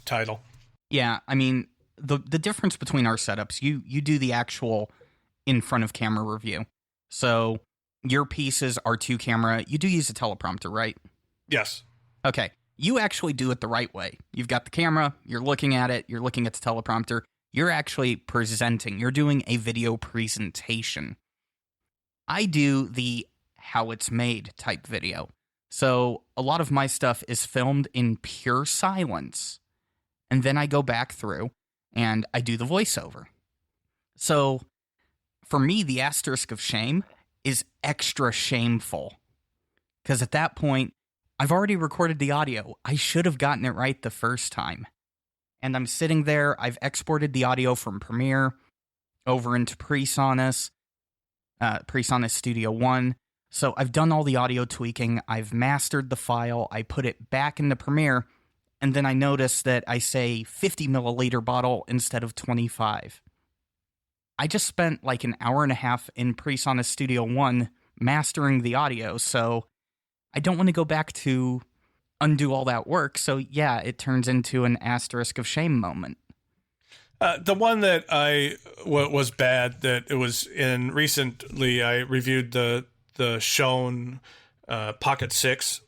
title. Yeah, I mean, the difference between our setups, you do the actual in front of camera review. So your pieces are to camera. You do use a teleprompter, right? Yes. Okay. you actually do it the right way. You've got the camera, you're looking at it, you're looking at the teleprompter, you're actually presenting, you're doing a video presentation. I do the how it's made type video. So a lot of my stuff is filmed in pure silence, and then I go back through and I do the voiceover. So for me, the Asterisk of Shame is extra shameful, because at that point, I've already recorded the audio. I should have gotten it right the first time. And I'm sitting there, I've exported the audio from Premiere over into PreSonus Studio One. So I've done all the audio tweaking, I've mastered the file, I put it back into Premiere, and then I notice that I say 50 milliliter bottle instead of 25. I just spent like an hour and a half in PreSonus Studio One mastering the audio, so I don't want to go back to undo all that work. So yeah, it turns into an Asterisk of Shame moment. The one that was bad, that it was in recently, I reviewed the Shone Pocket 6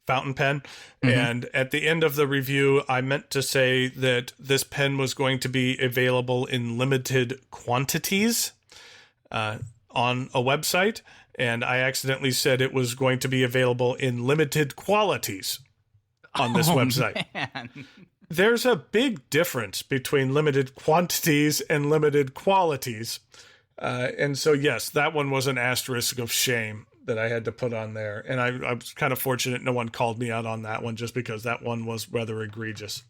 fountain pen. And at the end of the review, I meant to say that this pen was going to be available in limited quantities on a website. And I accidentally said it was going to be available in limited qualities on this website. Man. There's a big difference between limited quantities and limited qualities. And so, yes, that one was an Asterisk of Shame that I had to put on there. And I was kind of fortunate no one called me out on that one, just because that one was rather egregious.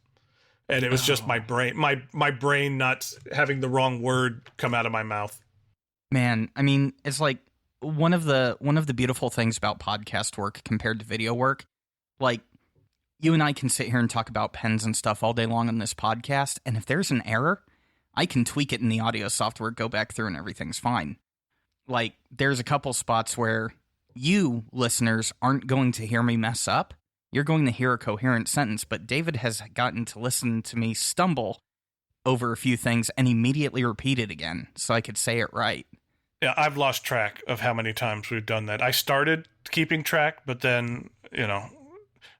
And it was just my brain, my brain not having the wrong word come out of my mouth. Man, I mean, it's like one of the beautiful things about podcast work compared to video work. Like, you and I can sit here and talk about pens and stuff all day long on this podcast, and if there's an error, I can tweak it in the audio software, go back through, and everything's fine. Like, there's a couple spots where you, listeners, aren't going to hear me mess up. You're going to hear a coherent sentence, but David has gotten to listen to me stumble over a few things and immediately repeat it again so I could say it right. Yeah, I've lost track of how many times we've done that. I started keeping track, but then,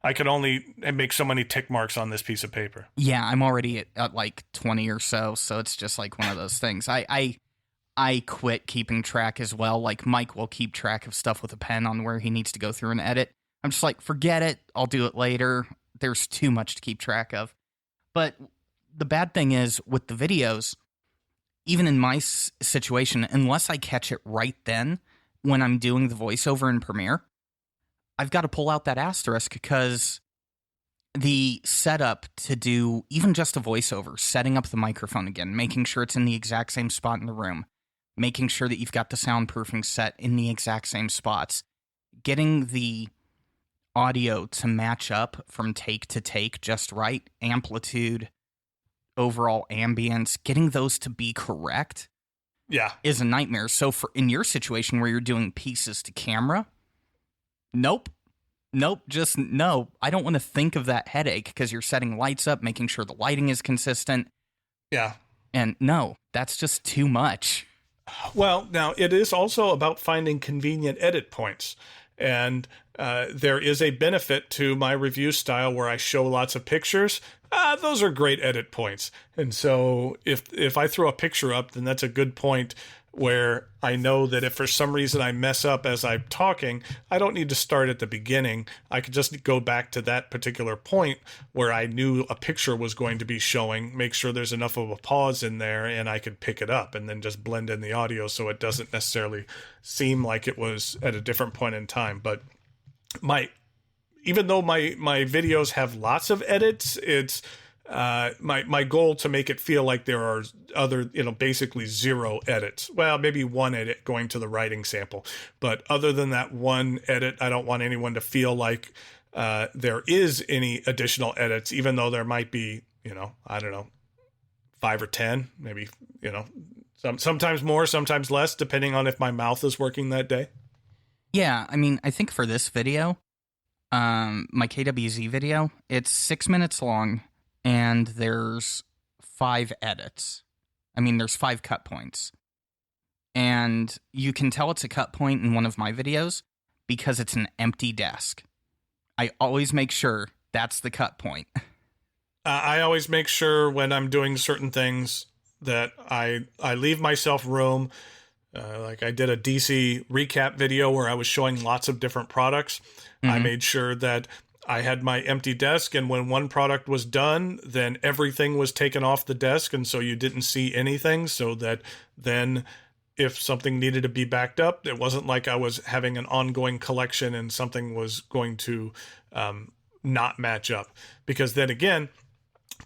I could only make so many tick marks on this piece of paper. Yeah, I'm already at like 20 or so it's just like one of those things. I quit keeping track as well. Like, Mike will keep track of stuff with a pen on where he needs to go through and edit. I'm just like, forget it. I'll do it later. There's too much to keep track of. But the bad thing is, with the videos, even in my situation, unless I catch it right then when I'm doing the voiceover in Premiere, I've got to pull out that asterisk, because the setup to do even just a voiceover, setting up the microphone again, making sure it's in the exact same spot in the room, making sure that you've got the soundproofing set in the exact same spots, getting the audio to match up from take to take just right, amplitude, overall ambience, getting those to be correct, is a nightmare. So in your situation where you're doing pieces to camera, nope, just no. I don't want to think of that headache, because you're setting lights up, making sure the lighting is consistent. Yeah. And no, that's just too much. Well, now it is also about finding convenient edit points. And there is a benefit to my review style where I show lots of pictures. Those are great edit points. And so if I throw a picture up, then that's a good point where I know that if for some reason I mess up as I'm talking, I don't need to start at the beginning. I could just go back to that particular point where I knew a picture was going to be showing, make sure there's enough of a pause in there, and I could pick it up and then just blend in the audio so it doesn't necessarily seem like it was at a different point in time. But even though my videos have lots of edits, it's my goal to make it feel like there are other, basically zero edits. Well, maybe one edit going to the writing sample. But other than that one edit, I don't want anyone to feel like there is any additional edits, even though there might be, I don't know, 5 or 10, maybe, sometimes more, sometimes less, depending on if my mouth is working that day. Yeah, I mean, I think for this video, my KWZ video, it's 6 minutes long, and there's 5 edits. I mean, there's 5 cut points. And you can tell it's a cut point in one of my videos because it's an empty desk. I always make sure that's the cut point. I always make sure when I'm doing certain things that I leave myself room. Like I did a DC recap video where I was showing lots of different products. I made sure that I had my empty desk, and when one product was done, then everything was taken off the desk, and so you didn't see anything, so that then if something needed to be backed up, it wasn't like I was having an ongoing collection and something was going to not match up. Because then again,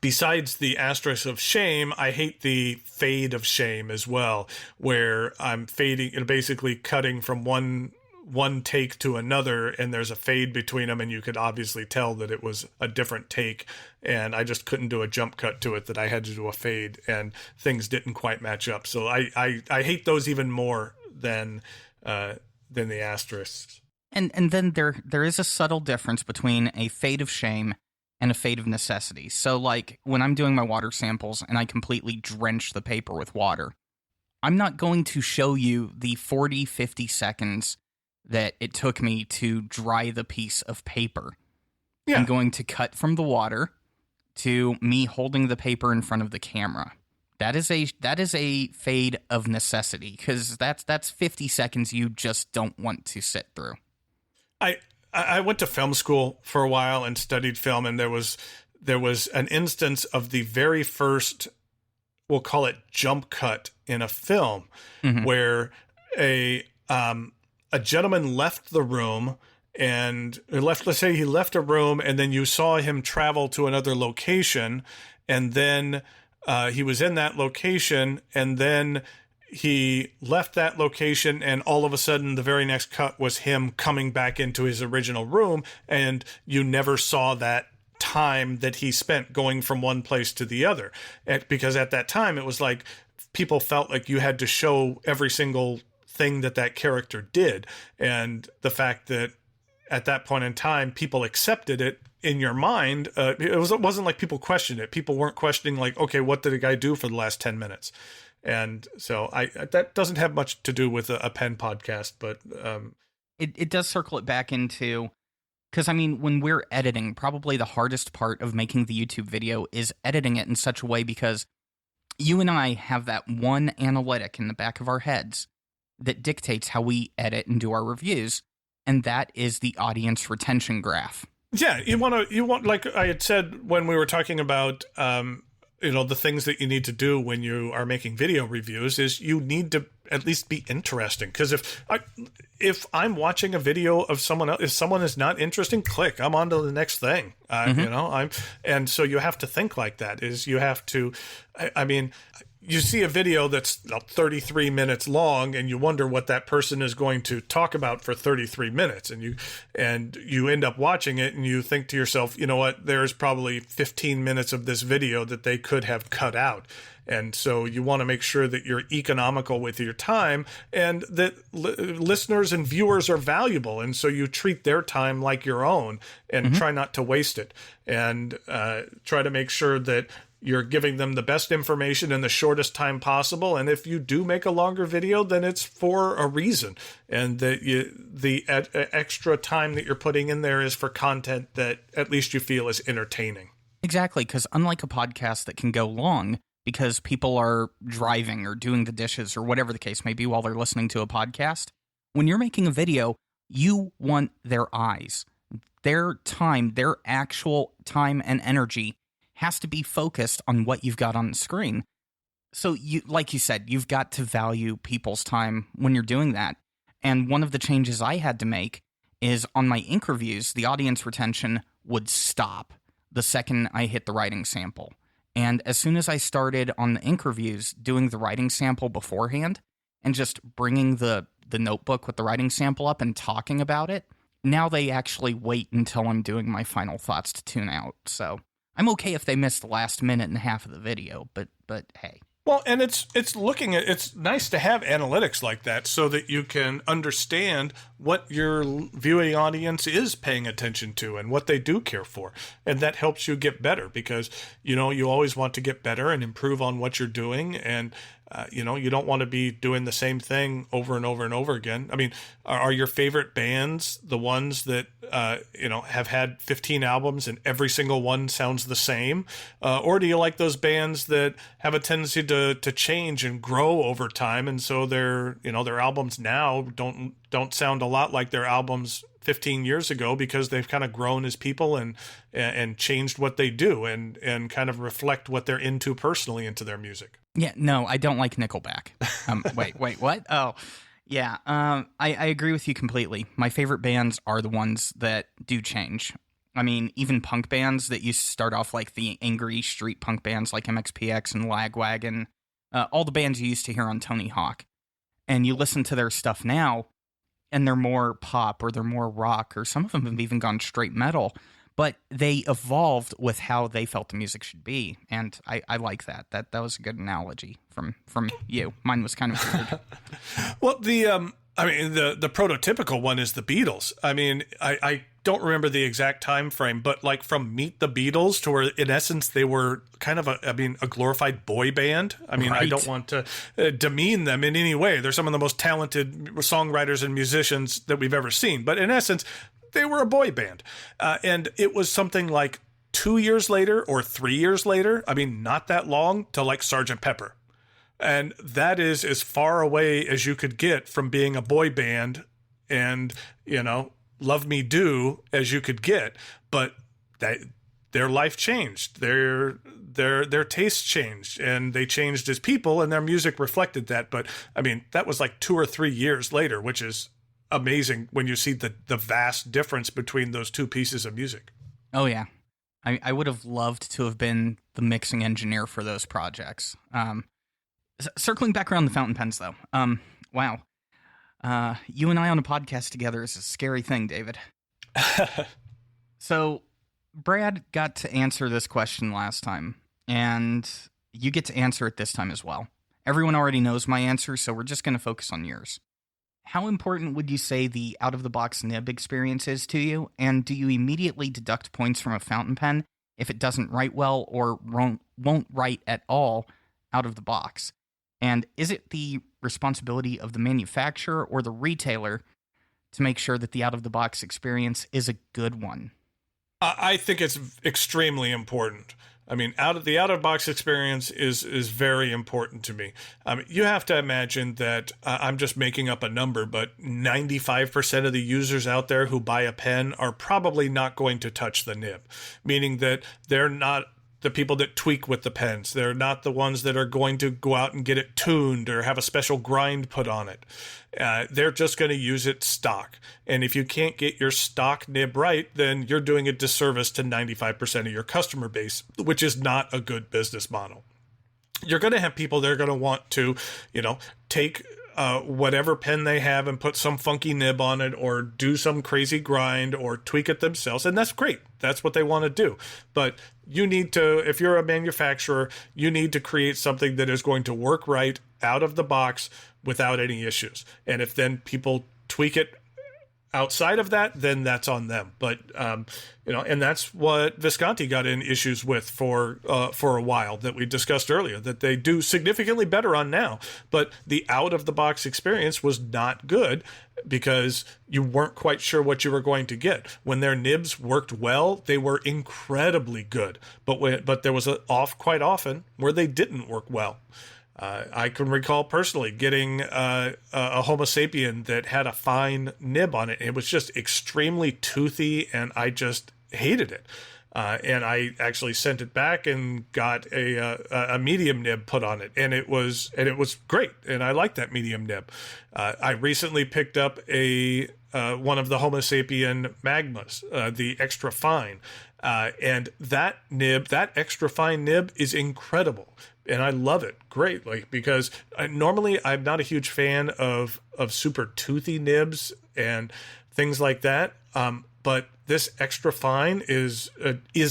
besides the Asterisk of Shame, I hate the fade of shame as well, where I'm fading and basically cutting from one take to another, and there's a fade between them, and you could obviously tell that it was a different take, and I just couldn't do a jump cut to it, that I had to do a fade, and things didn't quite match up. So I hate those even more than the asterisks. And then there is a subtle difference between a fade of shame and a fade of necessity. So like when I'm doing my water samples and I completely drench the paper with water, I'm not going to show you the 40, 50 seconds that it took me to dry the piece of paper. Yeah. I'm going to cut from the water to me holding the paper in front of the camera. That is a fade of necessity, because that's 50 seconds you just don't want to sit through. I went to film school for a while and studied film, and there was an instance of the very first, we'll call it jump cut in a film, where a gentleman left the room and let's say he left a room, and then you saw him travel to another location, and then he was in that location, and then he left that location, and all of a sudden the very next cut was him coming back into his original room, and you never saw that time that he spent going from one place to the other. Because at that time it was like people felt like you had to show every single thing that character did, and the fact that at that point in time people accepted it in your mind, it wasn't like people questioned it. People weren't questioning like, okay, what did the guy do for the last 10 minutes? And so that doesn't have much to do with a pen podcast, but it does circle it back into, because I mean, when we're editing, probably the hardest part of making the YouTube video is editing it in such a way, because you and I have that one analytic in the back of our heads that dictates how we edit and do our reviews, and that is the audience retention graph. Yeah, you want like I had said when we were talking about the things that you need to do when you are making video reviews is you need to at least be interesting. Because if I'm watching a video of someone else, if someone is not interesting, click, I'm on to the next thing. And so you have to think like that. Is you have to, I mean, you see a video that's 33 minutes long, and you wonder what that person is going to talk about for 33 minutes, and you end up watching it, and you think to yourself, you know what, there's probably 15 minutes of this video that they could have cut out. And so you want to make sure that you're economical with your time, and that listeners and viewers are valuable, and so you treat their time like your own, and try not to waste it, and try to make sure that you're giving them the best information in the shortest time possible. And if you do make a longer video, then it's for a reason. And that the extra time that you're putting in there is for content that at least you feel is entertaining. Exactly, because unlike a podcast that can go long because people are driving or doing the dishes or whatever the case may be while they're listening to a podcast, when you're making a video, you want their eyes. Their time, their actual time and energy has to be focused on what you've got on the screen. So you, like you said, you've got to value people's time when you're doing that. And one of the changes I had to make is on my ink reviews, the audience retention would stop the second I hit the writing sample. And as soon as I started on the ink reviews doing the writing sample beforehand and just bringing the notebook with the writing sample up and talking about it, now they actually wait until I'm doing my final thoughts to tune out. So I'm okay if they miss the last minute and a half of the video, but hey. Well, and it's nice to have analytics like that so that you can understand what your viewing audience is paying attention to and what they do care for. And that helps you get better because, you always want to get better and improve on what you're doing. And, you don't want to be doing the same thing over and over and over again. I mean, are your favorite bands the ones that, have had 15 albums and every single one sounds the same? Or do you like those bands that have a tendency to change and grow over time? And so their albums now don't sound a lot like their albums 15 years ago because they've kind of grown as people and changed what they do and kind of reflect what they're into personally into their music. Yeah, no, I don't like Nickelback. Wait, what? Oh, yeah. I agree with you completely. My favorite bands are the ones that do change. I mean, even punk bands that used to start off like the angry street punk bands like MXPX and Lagwagon, all the bands you used to hear on Tony Hawk. And you listen to their stuff now, and they're more pop or they're more rock, or some of them have even gone straight metal. But they evolved with how they felt the music should be, and I like that. That was a good analogy from you. Mine was kind of weird. Well, the prototypical one is the Beatles. I mean, I don't remember the exact time frame, but like from Meet the Beatles to where in essence they were kind of a glorified boy band. I mean, right. I don't want to demean them in any way. They're some of the most talented songwriters and musicians that we've ever seen, but in essence, they were a boy band. And it was something like 2 years later or 3 years later, I mean, not that long, to like Sgt. Pepper. And that is as far away as you could get from being a boy band and, Love Me Do as you could get. But their life changed. Their tastes changed, and they changed as people, and their music reflected that. But, I mean, that was like 2 or 3 years later, which is amazing when you see the vast difference between those two pieces of music. Oh, yeah. I would have loved to have been the mixing engineer for those projects. Circling back around the fountain pens, though. Wow. You and I on a podcast together is a scary thing, David. So, Brad got to answer this question last time, and you get to answer it this time as well. Everyone already knows my answer, so we're just going to focus on yours. How important would you say the out-of-the-box nib experience is to you, and do you immediately deduct points from a fountain pen if it doesn't write well or won't write at all out of the box? And is it the responsibility of the manufacturer or the retailer to make sure that the out-of-the-box experience is a good one? I think it's extremely important. I mean, the out-of-box experience is very important to me. You have to imagine that I'm just making up a number, but 95% of the users out there who buy a pen are probably not going to touch the nib, meaning that they're not the people that tweak with the pens. They're not the ones that are going to go out and get it tuned or have a special grind put on it. They're just going to use it stock. And if you can't get your stock nib right, then you're doing a disservice to 95% of your customer base, which is not a good business model. You're going to have people that are going to want to, take whatever pen they have and put some funky nib on it or do some crazy grind or tweak it themselves. And that's great. That's what they want to do. But you need to, if you're a manufacturer, you need to create something that is going to work right out of the box without any issues. And if then people tweak it outside of that, then that's on them. But, and that's what Visconti got in issues with for a while that we discussed earlier, that they do significantly better on now. But the out-of-the-box experience was not good because you weren't quite sure what you were going to get. When their nibs worked well, they were incredibly good. But there was quite often where they didn't work well. I can recall personally getting a Homo sapien that had a fine nib on it. It was just extremely toothy, and I just hated it. And I actually sent it back and got a medium nib put on it, and it was great. And I liked that medium nib. I recently picked up one of the Homo sapien magmas, the extra fine, and that extra fine nib is incredible. And I love it greatly because normally I'm not a huge fan of super toothy nibs and things like that. But this extra fine is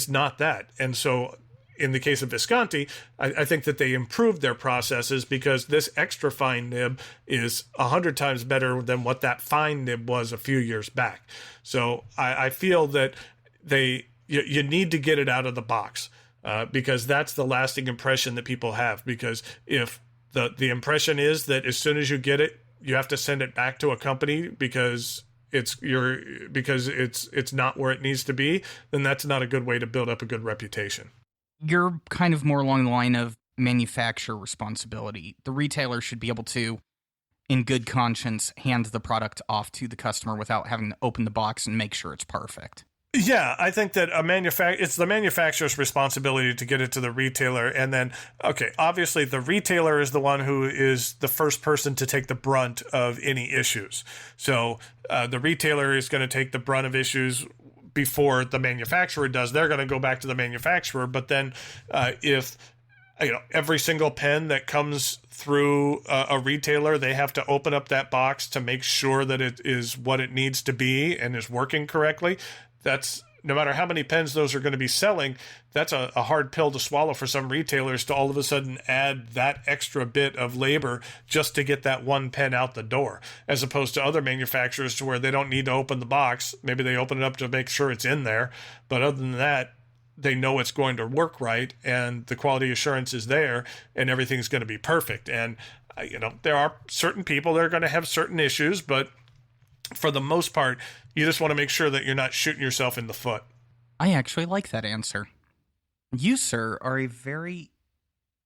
not that. And so in the case of Visconti, I think that they improved their processes because this extra fine nib is 100 times better than what that fine nib was a few years back. So I feel that you need to get it out of the box because that's the lasting impression that people have. Because if the impression is that as soon as you get it, you have to send it back to a company because it's not where it needs to be, then that's not a good way to build up a good reputation. You're kind of more along the line of manufacturer responsibility. The retailer should be able to, in good conscience, hand the product off to the customer without having to open the box and make sure it's perfect. Yeah, I think that it's the manufacturer's responsibility to get it to the retailer. And then, okay, obviously the retailer is the one who is the first person to take the brunt of any issues. So the retailer is going to take the brunt of issues before the manufacturer does. They're going to go back to the manufacturer. But then if every single pen that comes through a retailer, they have to open up that box to make sure that it is what it needs to be and is working correctly. That's no matter how many pens those are going to be selling, that's a hard pill to swallow for some retailers to all of a sudden add that extra bit of labor just to get that one pen out the door, as opposed to other manufacturers to where they don't need to open the box. Maybe they open it up to make sure it's in there. But other than that, they know it's going to work right and the quality assurance is there and everything's going to be perfect. And, there are certain people that are going to have certain issues, but for the most part, you just want to make sure that you're not shooting yourself in the foot. I actually like that answer. You, sir, are a very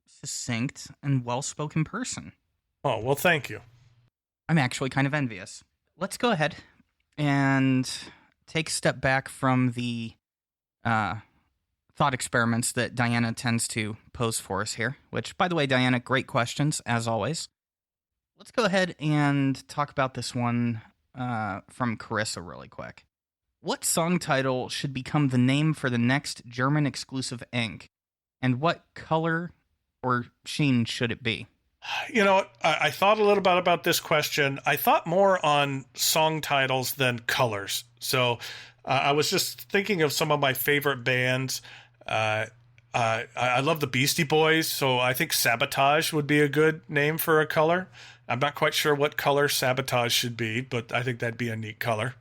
succinct and well-spoken person. Oh, well, thank you. I'm actually kind of envious. Let's go ahead and take a step back from the thought experiments that Diana tends to pose for us here, which, by the way, Diana, great questions, as always. Let's go ahead and talk about this one from Carissa really quick. What song title should become the name for the next German exclusive ink? And what color or sheen should it be? I thought a little bit about this question. I thought more on song titles than colors. So I was just thinking of some of my favorite bands. I love the Beastie Boys, so I think Sabotage would be a good name for a color. I'm not quite sure what color Sabotage should be, but I think that'd be a neat color.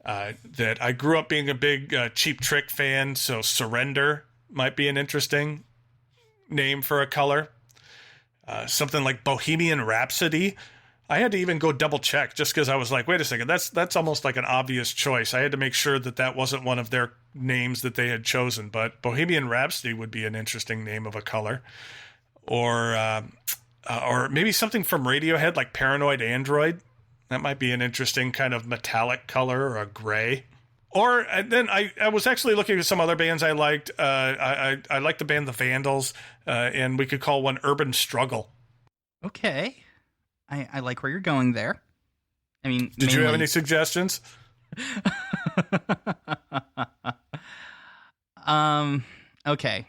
That I grew up being a big Cheap Trick fan, so Surrender might be an interesting name for a color. Something like Bohemian Rhapsody. I had to even go double check just because I was like, wait a second, that's almost like an obvious choice. I had to make sure that wasn't one of their names that they had chosen, but Bohemian Rhapsody would be an interesting name of a color. Or maybe something from Radiohead like Paranoid Android. That might be an interesting kind of metallic color or a gray. Or then I was actually looking at some other bands I liked. I liked the band The Vandals, and we could call one Urban Struggle. Okay. I like where you're going there. I mean, did you have any suggestions? Okay.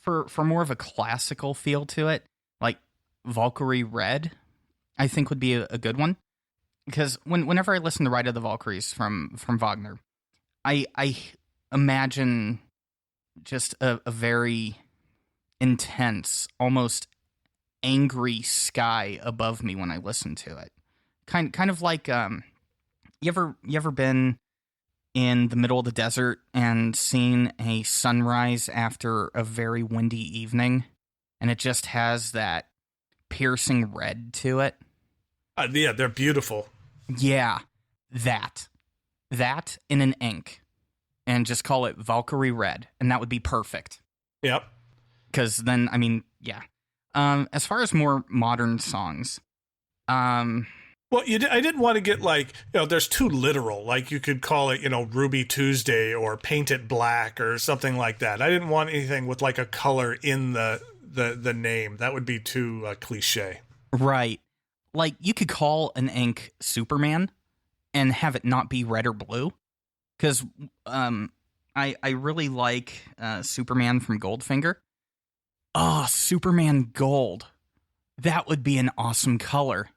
For more of a classical feel to it, like Valkyrie Red, I think would be a good one. Because whenever I listen to Ride of the Valkyries from Wagner, I imagine just a very intense, almost angry sky above me when I listen to it. Kind of like you ever been in the middle of the desert and seen a sunrise after a very windy evening, and it just has that piercing red to it? Yeah, they're beautiful. Yeah, that in an ink, and just call it Valkyrie Red, and that would be perfect. Yep. Because then, I mean, yeah. As far as more modern songs, well, I didn't want to get like, there's too literal. Like you could call it, Ruby Tuesday or Paint It Black or something like that. I didn't want anything with like a color in the name. That would be too cliche. Right. Like you could call an ink Superman and have it not be red or blue. Because I really like Superman from Goldfinger. Oh, Superman Gold. That would be an awesome color.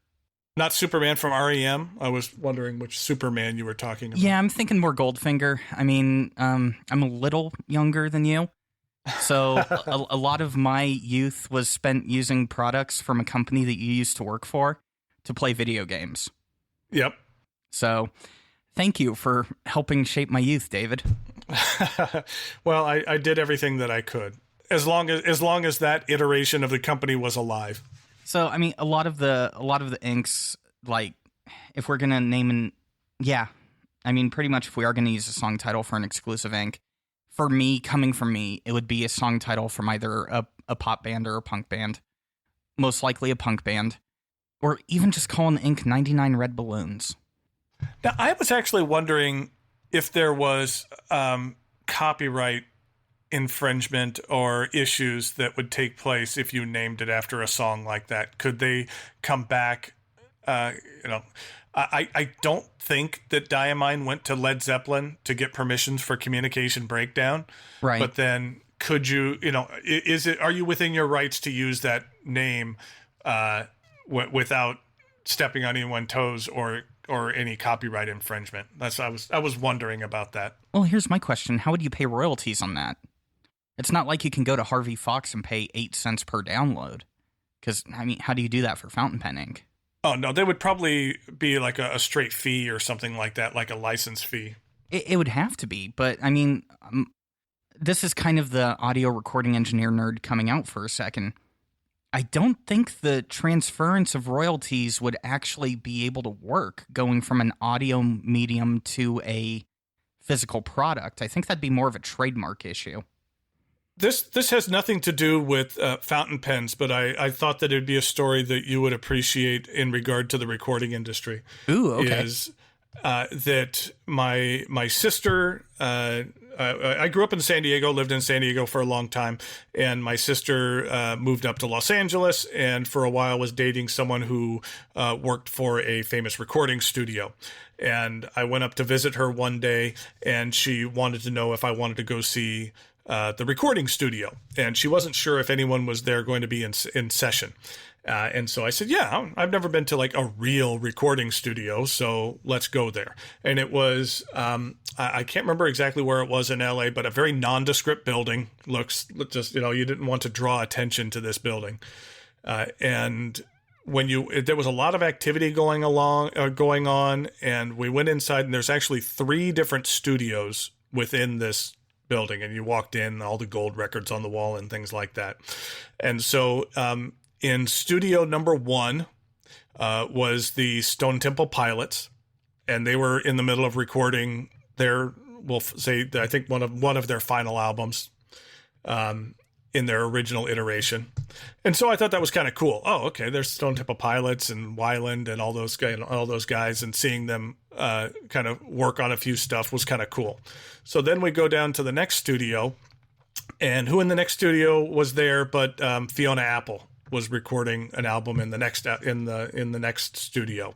Not Superman from REM? I was wondering which Superman you were talking about. Yeah, I'm thinking more Goldfinger. I mean, I'm a little younger than you, So a lot of my youth was spent using products from a company that you used to work for to play video games. Yep. So thank you for helping shape my youth, David. Well, I did everything that I could, as long as that iteration of the company was alive. So I mean, a lot of the inks, like if we're gonna pretty much if we are gonna use a song title for an exclusive ink, for me, coming from me, it would be a song title from either a pop band or a punk band, most likely a punk band, or even just calling the ink 99 Red Balloons. Now, I was actually wondering if there was copyright infringement or issues that would take place if you named it after a song like that. Could they come back? I don't think that Diamine went to Led Zeppelin to get permissions for Communication Breakdown. Right. But then could you, are you within your rights to use that name without stepping on anyone's toes or any copyright infringement? I was wondering about that. Well, here's my question. How would you pay royalties on that? It's not like you can go to Harvey Fox and pay 8 cents per download. Because, I mean, how do you do that for fountain pen ink? Oh, no, they would probably be like a straight fee or something like that, like a license fee. It would have to be, but I mean, this is kind of the audio recording engineer nerd coming out for a second. I don't think the transference of royalties would actually be able to work going from an audio medium to a physical product. I think that'd be more of a trademark issue. This has nothing to do with fountain pens, but I thought that it'd be a story that you would appreciate in regard to the recording industry. Ooh, okay. Is that my sister? I grew up in San Diego, lived in San Diego for a long time, and my sister moved up to Los Angeles, and for a while was dating someone who worked for a famous recording studio. And I went up to visit her one day, and she wanted to know if I wanted to go see the recording studio, and she wasn't sure if anyone was there going to be in session. And so I said, yeah, I've never been to like a real recording studio, so let's go there. And it was, I can't remember exactly where it was in LA, but a very nondescript building. Looks just, you didn't want to draw attention to this building. And there was a lot of activity going on, and we went inside, and there's actually 3 different studios within this building, and you walked in, all the gold records on the wall and things like that. And so in studio number 1 was the Stone Temple Pilots, and they were in the middle of recording their, we'll say, I think one of their final albums in their original iteration. And so I thought that was kind of cool. Oh, okay, there's Stone Temple Pilots and Weiland and all those guys, and seeing them kind of work on a few stuff was kind of cool. So then we go down to the next studio, and who in the next studio was there but Fiona Apple was recording an album in the next studio.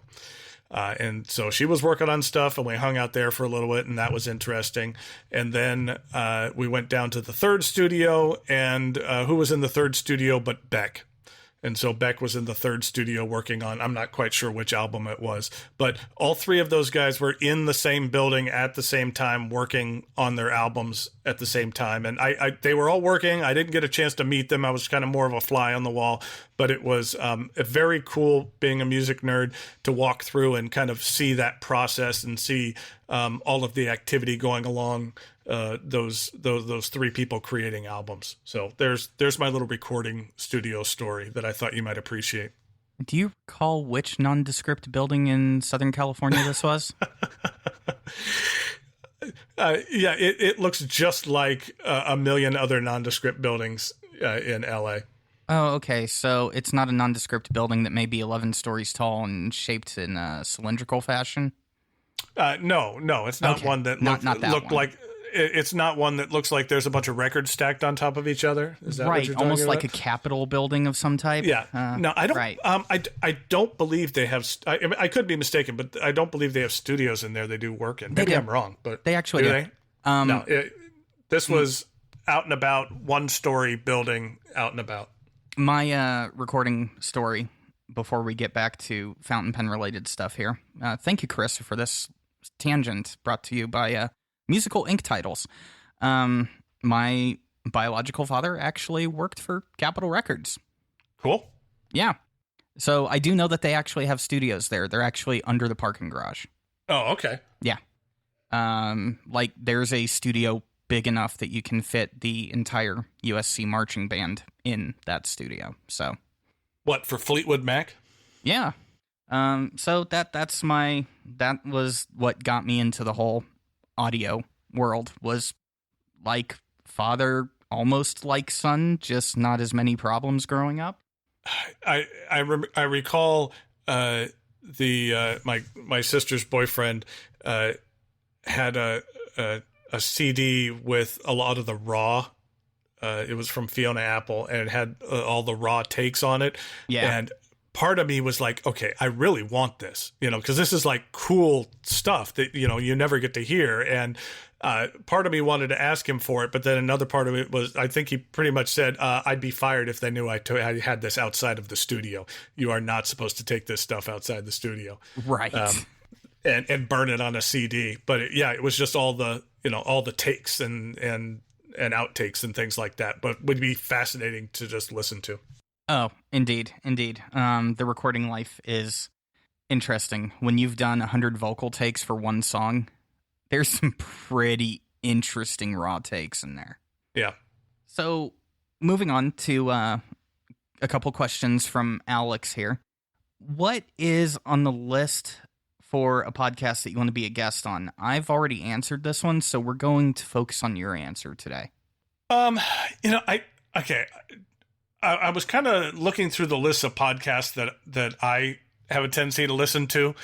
And so she was working on stuff, and we hung out there for a little bit, and that was interesting. And then we went down to the 3rd studio, and who was in the 3rd studio but Beck? And so Beck was in the 3rd studio working on, I'm not quite sure which album it was, but all 3 of those guys were in the same building at the same time, working on their albums at the same time. And they were all working. I didn't get a chance to meet them. I was kind of more of a fly on the wall, but it was very cool, being a music nerd, to walk through and kind of see that process and see all of the activity going along those 3 people creating albums. So there's my little recording studio story that I thought you might appreciate. Do you recall which nondescript building in Southern California this was? Yeah, it looks just like a million other nondescript buildings in LA. Oh, okay. So it's not a nondescript building that may be 11 stories tall and shaped in a cylindrical fashion? No, it's not Okay. one that Not that looked one. like. It's not one that looks like there's a bunch of records stacked on top of each other. Is that what Right, you're talking almost about? like a Capitol building of some type. Yeah. No, I don't. Right. I don't believe they have. I could be mistaken, but I don't believe they have studios in there. They do work in. Maybe do. I'm wrong, but They actually do. They? No, this was out and about, 1-story building out and about. My recording story, before we get back to fountain pen related stuff here. Thank you, Chris, for this tangent brought to you by musical ink titles. My biological father actually worked for Capitol Records. Cool. Yeah. So I do know that they actually have studios there. They're actually under the parking garage. Oh, okay. Yeah. Like there's a studio big enough that you can fit the entire USC marching band in that studio. So what, for Fleetwood Mac? Yeah. So that was what got me into the whole audio world, was like father, almost like son, just not as many problems growing up. I recall my sister's boyfriend had a CD with a lot of the Raw. It was from Fiona Apple, and it had all the Raw takes on it. Yeah. And part of me was like, okay, I really want this, because this is like cool stuff that, you never get to hear. And part of me wanted to ask him for it, but then another part of it was, I think he pretty much said, I'd be fired if they knew I had this outside of the studio. You are not supposed to take this stuff outside the studio. Right. And burn it on a CD. But it was just all the, all the takes and outtakes and things like that, but would be fascinating to just listen to. Oh, indeed. The recording life is interesting. When you've done 100 vocal takes for one song, there's some pretty interesting raw takes in there. Yeah. So, moving on to a couple questions from Alex here. What is on the list for a podcast that you want to be a guest on? I've already answered this one, so we're going to focus on your answer today. I was kind of looking through the list of podcasts that I have a tendency to listen to.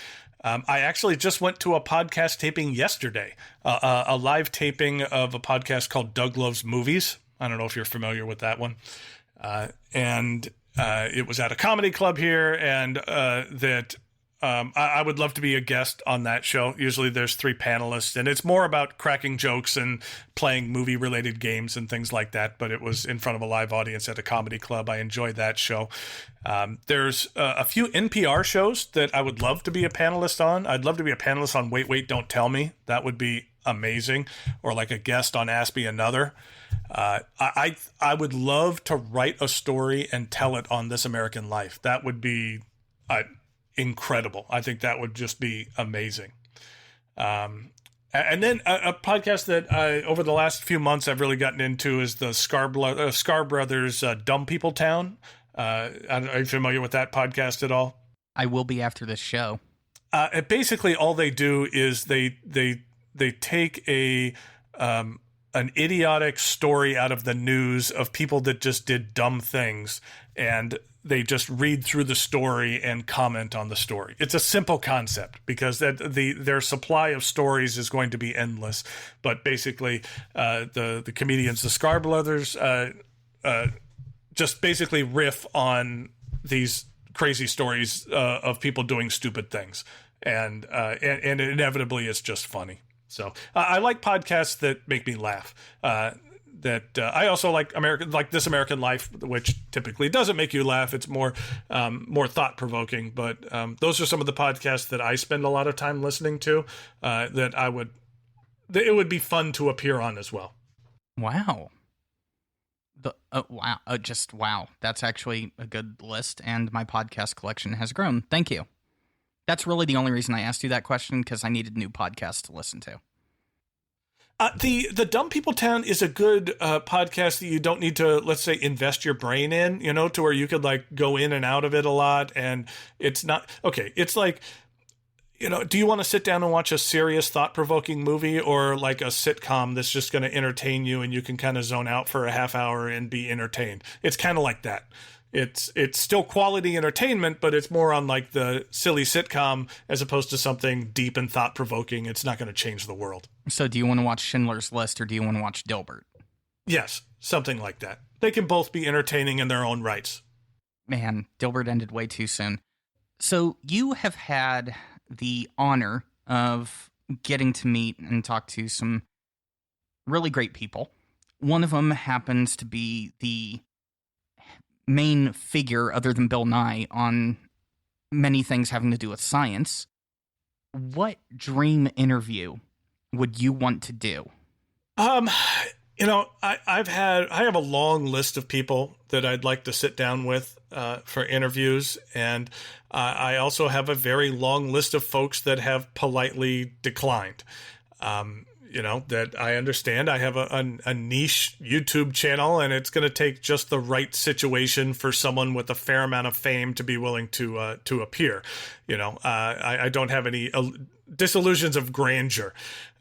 I actually just went to a podcast taping yesterday, a live taping of a podcast called Doug Loves Movies. I don't know if you're familiar with that one. And it was at a comedy club here, and I would love to be a guest on that show. Usually there's 3 panelists, and it's more about cracking jokes and playing movie-related games and things like that, but it was in front of a live audience at a comedy club. I enjoyed that show. There's a few NPR shows that I would love to be a panelist on. I'd love to be a panelist on Wait, Wait, Don't Tell Me. That would be amazing. Or like a guest on Ask Me Another. I would love to write a story and tell it on This American Life. That would be incredible. I think that would just be amazing. And then a podcast that over the last few months I've really gotten into is the Skar Brothers Dumb People Town. Are you familiar with that podcast at all? I will be after this show. Basically, all they do is they take an idiotic story out of the news of people that just did dumb things, and they just read through the story and comment on the story. It's a simple concept because their supply of stories is going to be endless. But basically, the comedians, the Skar Brothers, just basically riff on these crazy stories of people doing stupid things, and inevitably it's just funny. So I like podcasts that make me laugh. I also like This American Life, which typically doesn't make you laugh. It's more thought provoking. But those are some of the podcasts that I spend a lot of time listening to. It would be fun to appear on as well. Wow. Wow. That's actually a good list, and my podcast collection has grown. Thank you. That's really the only reason I asked you that question, because I needed new podcasts to listen to. The Dumb People Town is a good podcast that you don't need to, let's say, invest your brain in, to where you could like go in and out of it a lot. And it's not, okay, it's like, do you want to sit down and watch a serious, thought-provoking movie, or like a sitcom that's just going to entertain you and you can kind of zone out for a half hour and be entertained? It's kind of like that. It's still quality entertainment, but it's more on like the silly sitcom as opposed to something deep and thought-provoking. It's not going to change the world. So do you want to watch Schindler's List, or do you want to watch Dilbert? Yes, something like that. They can both be entertaining in their own rights. Man, Dilbert ended way too soon. So you have had the honor of getting to meet and talk to some really great people. One of them happens to be the main figure, other than Bill Nye, on many things having to do with science. What dream interview would you want to do? I have a long list of people that I'd like to sit down with for interviews, and I also have a very long list of folks that have politely declined. That I understand. I have a niche YouTube channel, and it's going to take just the right situation for someone with a fair amount of fame to be willing to appear. I don't have any disillusions of grandeur.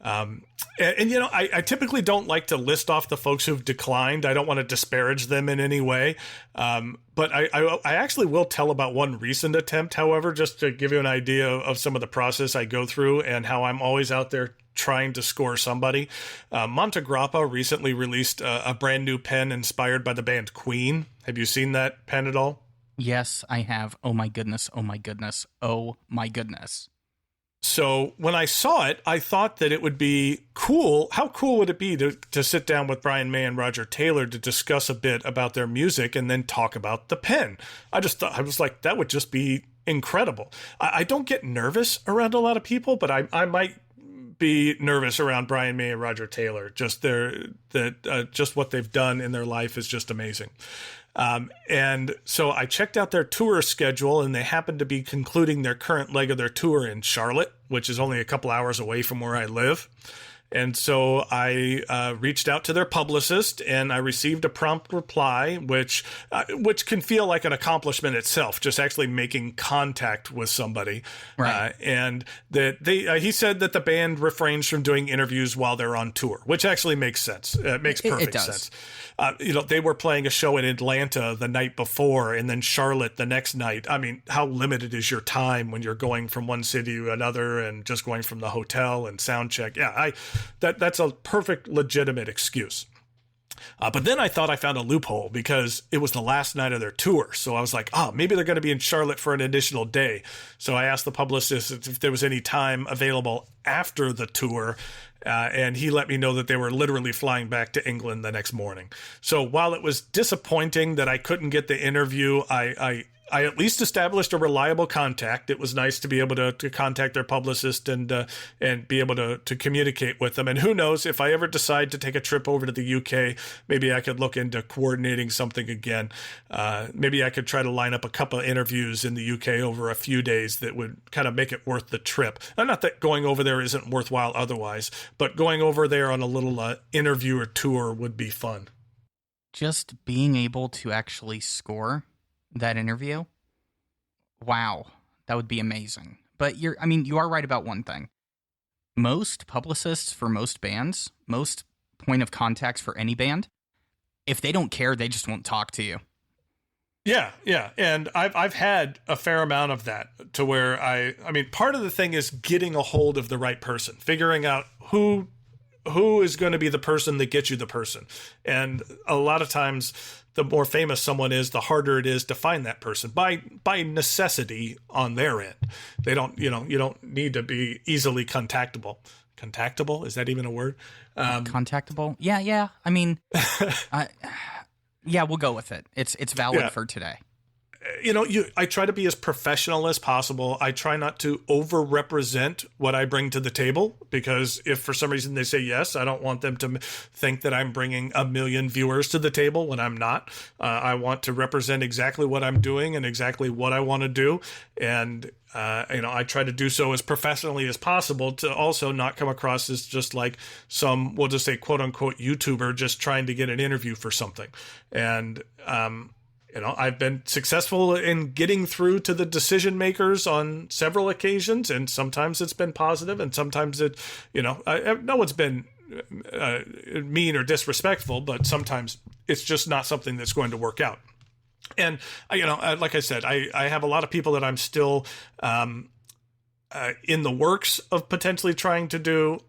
I typically don't like to list off the folks who've declined. I don't want to disparage them in any way. But I actually will tell about one recent attempt, however, just to give you an idea of some of the process I go through and how I'm always out there trying to score somebody. Montegrappa recently released a brand new pen inspired by the band Queen. Have you seen that pen at all? Yes, I have. Oh my goodness. Oh my goodness. Oh my goodness. So when I saw it, I thought that it would be cool. How cool would it be to sit down with Brian May and Roger Taylor to discuss a bit about their music and then talk about the pen? I was like, that would just be incredible. I don't get nervous around a lot of people, but I might be nervous around Brian May and Roger Taylor. Just just what they've done in their life is just amazing. And so I checked out their tour schedule, and they happen to be concluding their current leg of their tour in Charlotte, which is only a couple hours away from where I live. And so I reached out to their publicist, and I received a prompt reply, which can feel like an accomplishment itself, just actually making contact with somebody. Right. And that he said that the band refrains from doing interviews while they're on tour, which actually makes sense. It makes perfect sense. They were playing a show in Atlanta the night before, and then Charlotte the next night. I mean, how limited is your time when you're going from one city to another and just going from the hotel and sound check? Yeah, that's a perfect legitimate excuse. But then I thought I found a loophole because it was the last night of their tour. So I was like, maybe they're going to be in Charlotte for an additional day. So I asked the publicist if there was any time available after the tour. And he let me know that they were literally flying back to England the next morning. So while it was disappointing that I couldn't get the interview, I at least established a reliable contact. It was nice to be able to contact their publicist and be able to communicate with them. And who knows, if I ever decide to take a trip over to the UK, maybe I could look into coordinating something again. Maybe I could try to line up a couple of interviews in the UK over a few days that would kind of make it worth the trip. And not that going over there isn't worthwhile otherwise, but going over there on a little interview or tour would be fun. Just being able to actually score that interview, wow, that would be amazing. But you are right about one thing. Most publicists for most bands, most point of contacts for any band, if they don't care, they just won't talk to you. Yeah. And I've had a fair amount of that to where I mean, part of the thing is getting a hold of the right person, figuring out who is going to be the person that gets you the person. And a lot of times the more famous someone is, the harder it is to find that person by necessity on their end. They don't, you don't need to be easily contactable. Contactable? Is that even a word? Contactable? Yeah. I mean, yeah, we'll go with it. It's valid for today. I try to be as professional as possible. I try not to over-represent what I bring to the table, because if for some reason they say yes, I don't want them to think that I'm bringing 1 million viewers to the table when I'm not. I want to represent exactly what I'm doing and exactly what I want to do. And, I try to do so as professionally as possible to also not come across as just like some, we'll just say, quote unquote, YouTuber just trying to get an interview for something. And, I've been successful in getting through to the decision makers on several occasions, and sometimes it's been positive, and sometimes no one's been mean or disrespectful, but sometimes it's just not something that's going to work out. And, like I said, I have a lot of people that I'm still in the works of potentially trying to do.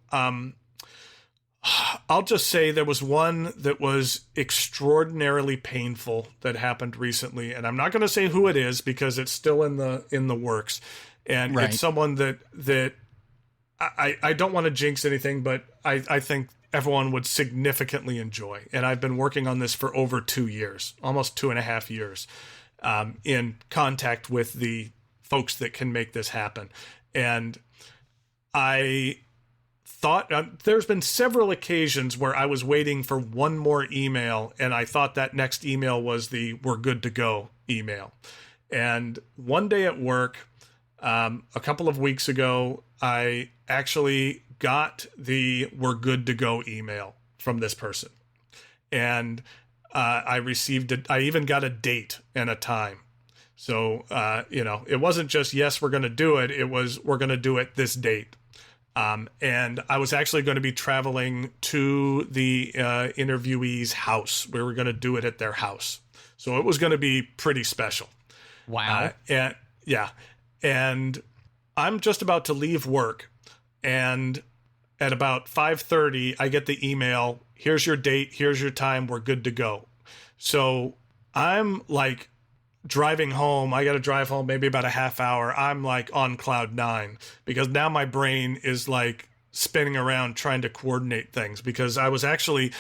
I'll just say there was one that was extraordinarily painful that happened recently, and I'm not going to say who it is because it's still in the works. And It's someone that I don't want to jinx anything, but I think everyone would significantly enjoy. And I've been working on this for over 2 years, almost 2.5 years, in contact with the folks that can make this happen. And I thought there's been several occasions where I was waiting for one more email, and I thought that next email was the "we're good to go" email. And one day at work, a couple of weeks ago, I actually got the "we're good to go" email from this person, and I received it. I even got a date and a time. So, it wasn't just, yes, we're going to do it. It was, we're going to do it this date. And I was actually going to be traveling to the interviewee's house. We were going to do it at their house. So it was going to be pretty special. Wow. And I'm just about to leave work. And at about 5:30, I get the email. Here's your date. Here's your time. We're good to go. So I'm like driving home. I got to drive home maybe about a half hour. I'm like on cloud nine because now my brain is like spinning around trying to coordinate things, because I was actually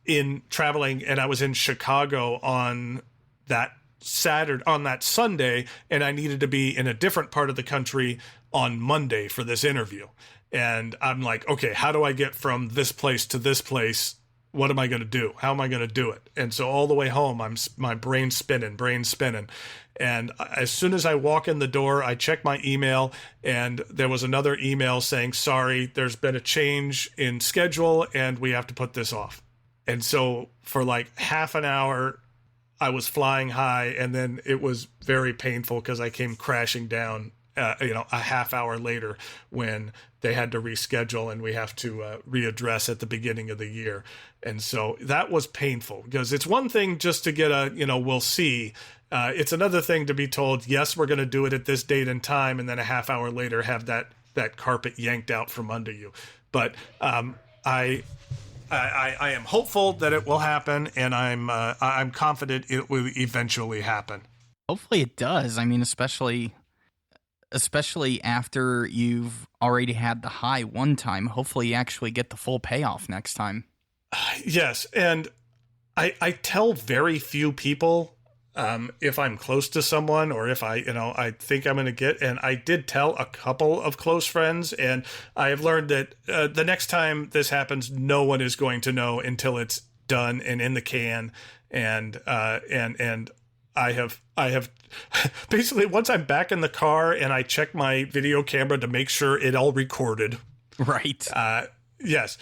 in traveling, and I was in Chicago on that Sunday, and I needed to be in a different part of the country on Monday for this interview. And I'm like, okay, how do I get from this place to this place? What am I going to do? How am I going to do it? And so all the way home, my brain's spinning. And as soon as I walk in the door, I check my email, and there was another email saying, sorry, there's been a change in schedule and we have to put this off. And so for like half an hour, I was flying high, and then it was very painful because I came crashing down, a half hour later when they had to reschedule and we have to readdress at the beginning of the year. And so that was painful, because it's one thing just to get we'll see. It's another thing to be told, yes, we're going to do it at this date and time, and then a half hour later have that carpet yanked out from under you. But I am hopeful that it will happen, and I'm confident it will eventually happen. Hopefully it does. I mean, especially after you've already had the high one time. Hopefully you actually get the full payoff next time. Yes, and I tell very few people if I'm close to someone, or if I think I'm going to get, and I did tell a couple of close friends, and I have learned that the next time this happens, no one is going to know until it's done and in the can, and I have basically, once I'm back in the car and I check my video camera to make sure it all recorded. Right. Yes.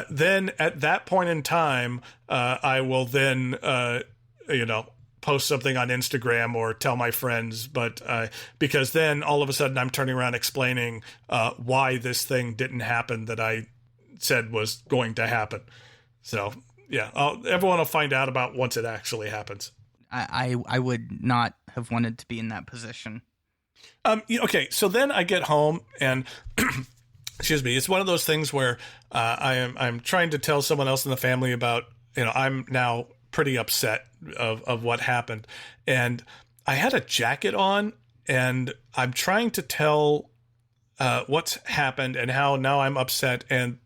Then at that point in time, I will then, post something on Instagram or tell my friends, but because then all of a sudden I'm turning around explaining why this thing didn't happen that I said was going to happen. So yeah, everyone will find out about once it actually happens. I would not have wanted to be in that position. Okay, so then I get home and excuse me, it's one of those things where I'm trying to tell someone else in the family about, I'm now pretty upset of what happened. And I had a jacket on, and I'm trying to tell what's happened and how now I'm upset. And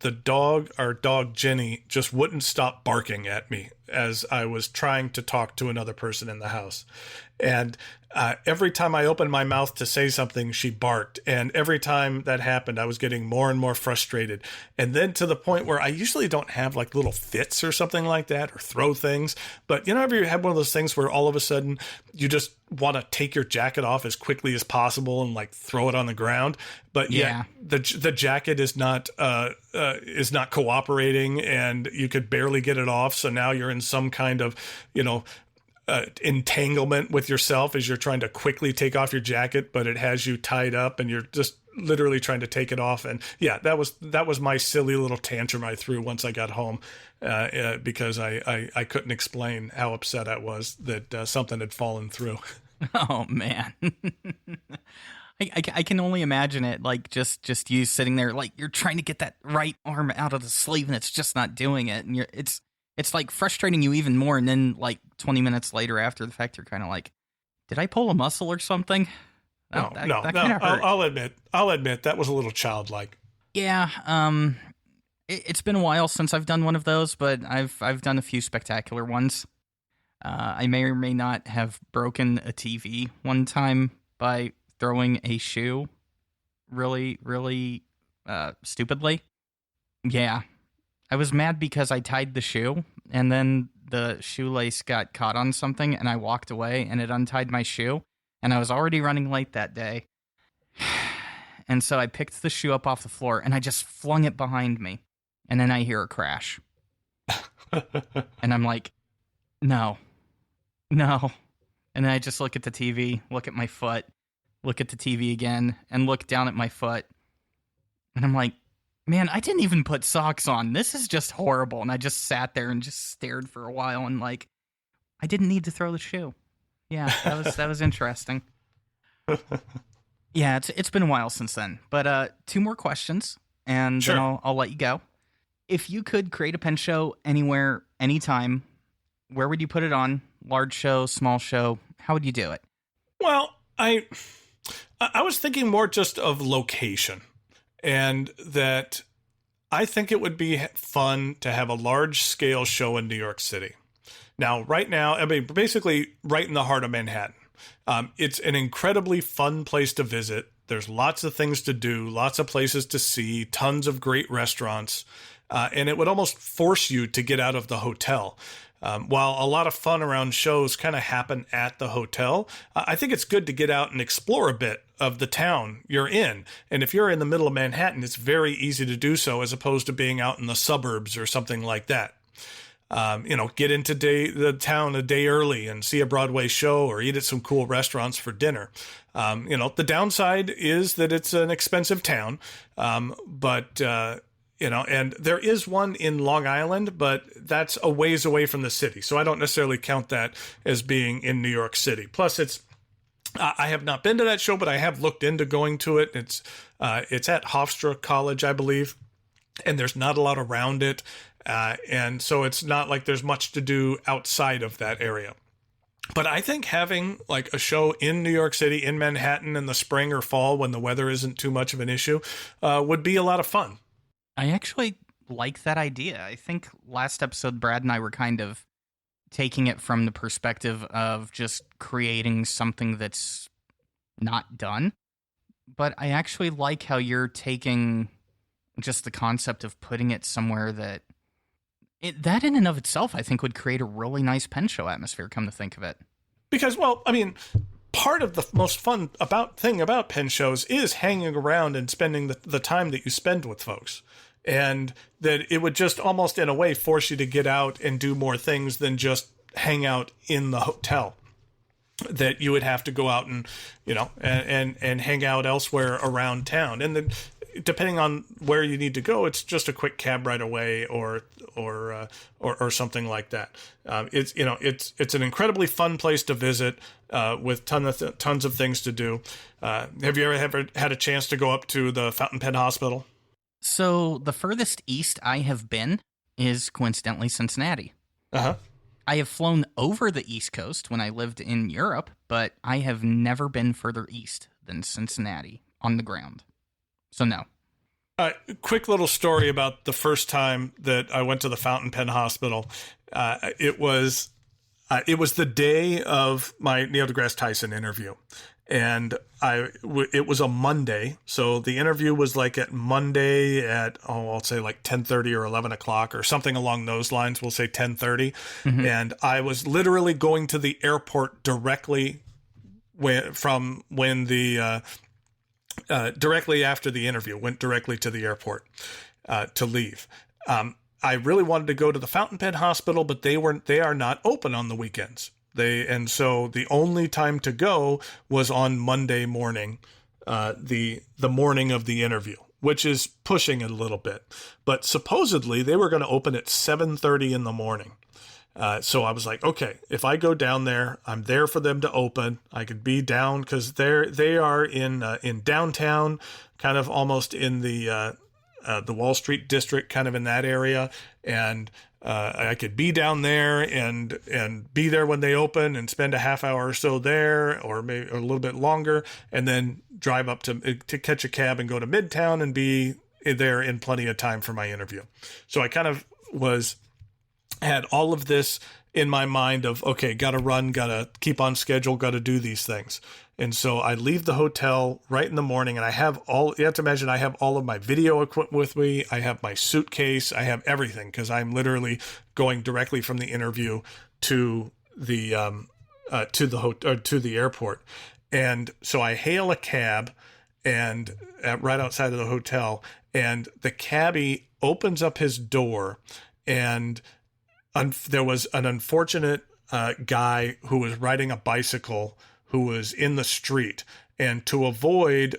our dog Jenny, just wouldn't stop barking at me as I was trying to talk to another person in the house. And every time I opened my mouth to say something, she barked. And every time that happened, I was getting more and more frustrated. And then to the point where I usually don't have like little fits or something like that, or throw things. But ever you have one of those things where all of a sudden you just want to take your jacket off as quickly as possible and like throw it on the ground. But yeah, the jacket is not cooperating, and you could barely get it off. So now you're in some kind of, entanglement with yourself as you're trying to quickly take off your jacket, but it has you tied up and you're just literally trying to take it off. And yeah, that was my silly little tantrum I threw once I got home, because I couldn't explain how upset I was that something had fallen through. Oh man. I can only imagine it, like just you sitting there, like you're trying to get that right arm out of the sleeve and it's just not doing it, and it's like frustrating you even more. And then like 20 minutes later after the fact, you're kind of like, did I pull a muscle or something? No. I'll admit that was a little childlike. Yeah. It's been a while since I've done one of those, but I've done a few spectacular ones. I may or may not have broken a TV one time by throwing a shoe really, really stupidly. Yeah. I was mad because I tied the shoe and then the shoelace got caught on something and I walked away and it untied my shoe and I was already running late that day. And so I picked the shoe up off the floor and I just flung it behind me. And then I hear a crash. And I'm like, no. And then I just look at the TV, look at my foot, look at the TV again, and look down at my foot. And I'm like, man, I didn't even put socks on. This is just horrible. And I just sat there and just stared for a while and like, I didn't need to throw the shoe. Yeah, that was interesting. Yeah, it's been a while since then. But 2 more questions, and Sure. then I'll let you go. If you could create a pen show anywhere, anytime, where would you put it on? Large show, small show? How would you do it? Well, I was thinking more just of location, and that I think it would be fun to have a large scale show in New York City. Now, right now, I mean, basically right in the heart of Manhattan. It's an incredibly fun place to visit. There's lots of things to do, lots of places to see, tons of great restaurants, and it would almost force you to get out of the hotel. While a lot of fun around shows kind of happen at the hotel, I think it's good to get out and explore a bit of the town you're in. And if you're in the middle of Manhattan, it's very easy to do so as opposed to being out in the suburbs or something like that. Get into the town a day early and see a Broadway show or eat at some cool restaurants for dinner. The downside is that it's an expensive town, but and there is one in Long Island, but that's a ways away from the city. So I don't necessarily count that as being in New York City. Plus, I have not been to that show, but I have looked into going to it. It's at Hofstra College, I believe, and there's not a lot around it. And so it's not like there's much to do outside of that area. But I think having like a show in New York City, in Manhattan in the spring or fall when the weather isn't too much of an issue, would be a lot of fun. I actually like that idea. I think last episode, Brad and I were kind of taking it from the perspective of just creating something that's not done. But I actually like how you're taking just the concept of putting it somewhere that that in and of itself, I think, would create a really nice pen show atmosphere, come to think of it. Because, well, I mean, part of the most fun thing about pen shows is hanging around and spending the time that you spend with folks. And that it would just almost, in a way, force you to get out and do more things than just hang out in the hotel. That you would have to go out and, and hang out elsewhere around town. And then depending on where you need to go, it's just a quick cab ride away or something like that. It's an incredibly fun place to visit with tons of things to do. Have you ever had a chance to go up to the Fountain Pen Hospital? So the furthest east I have been is coincidentally Cincinnati. Uh-huh. I have flown over the East Coast when I lived in Europe, but I have never been further east than Cincinnati on the ground. So no. Quick little story about the first time that I went to the Fountain Pen Hospital. It was the day of my Neil deGrasse Tyson interview. And it was a Monday, so the interview was like at Monday at I'll say like 10:30 or 11 o'clock or something along those lines. We'll say 10:30, and I was literally going to the airport directly directly after the interview. Went directly to the airport to leave. I really wanted to go to the Fountain Pen Hospital, but they are not open on the weekends. And so the only time to go was on Monday morning, the morning of the interview, which is pushing it a little bit. But supposedly they were going to open at 7:30 in the morning. So I was like, okay, if I go down there, I'm there for them to open. I could be down because they are in downtown, kind of almost in the Wall Street district, kind of in that area, and I could be down there and be there when they open and spend a half hour or so there, or maybe a little bit longer, and then drive up to catch a cab and go to Midtown and be there in plenty of time for my interview. So I kind of had all of this in my mind of, okay, got to run, got to keep on schedule, got to do these things. And so I leave the hotel right in the morning, and you have to imagine, I have all of my video equipment with me. I have my suitcase. I have everything, because I'm literally going directly from the interview to the to the airport. And so I hail a cab and right outside of the hotel, and the cabbie opens up his door, and there was an unfortunate guy who was riding a bicycle who was in the street. And to avoid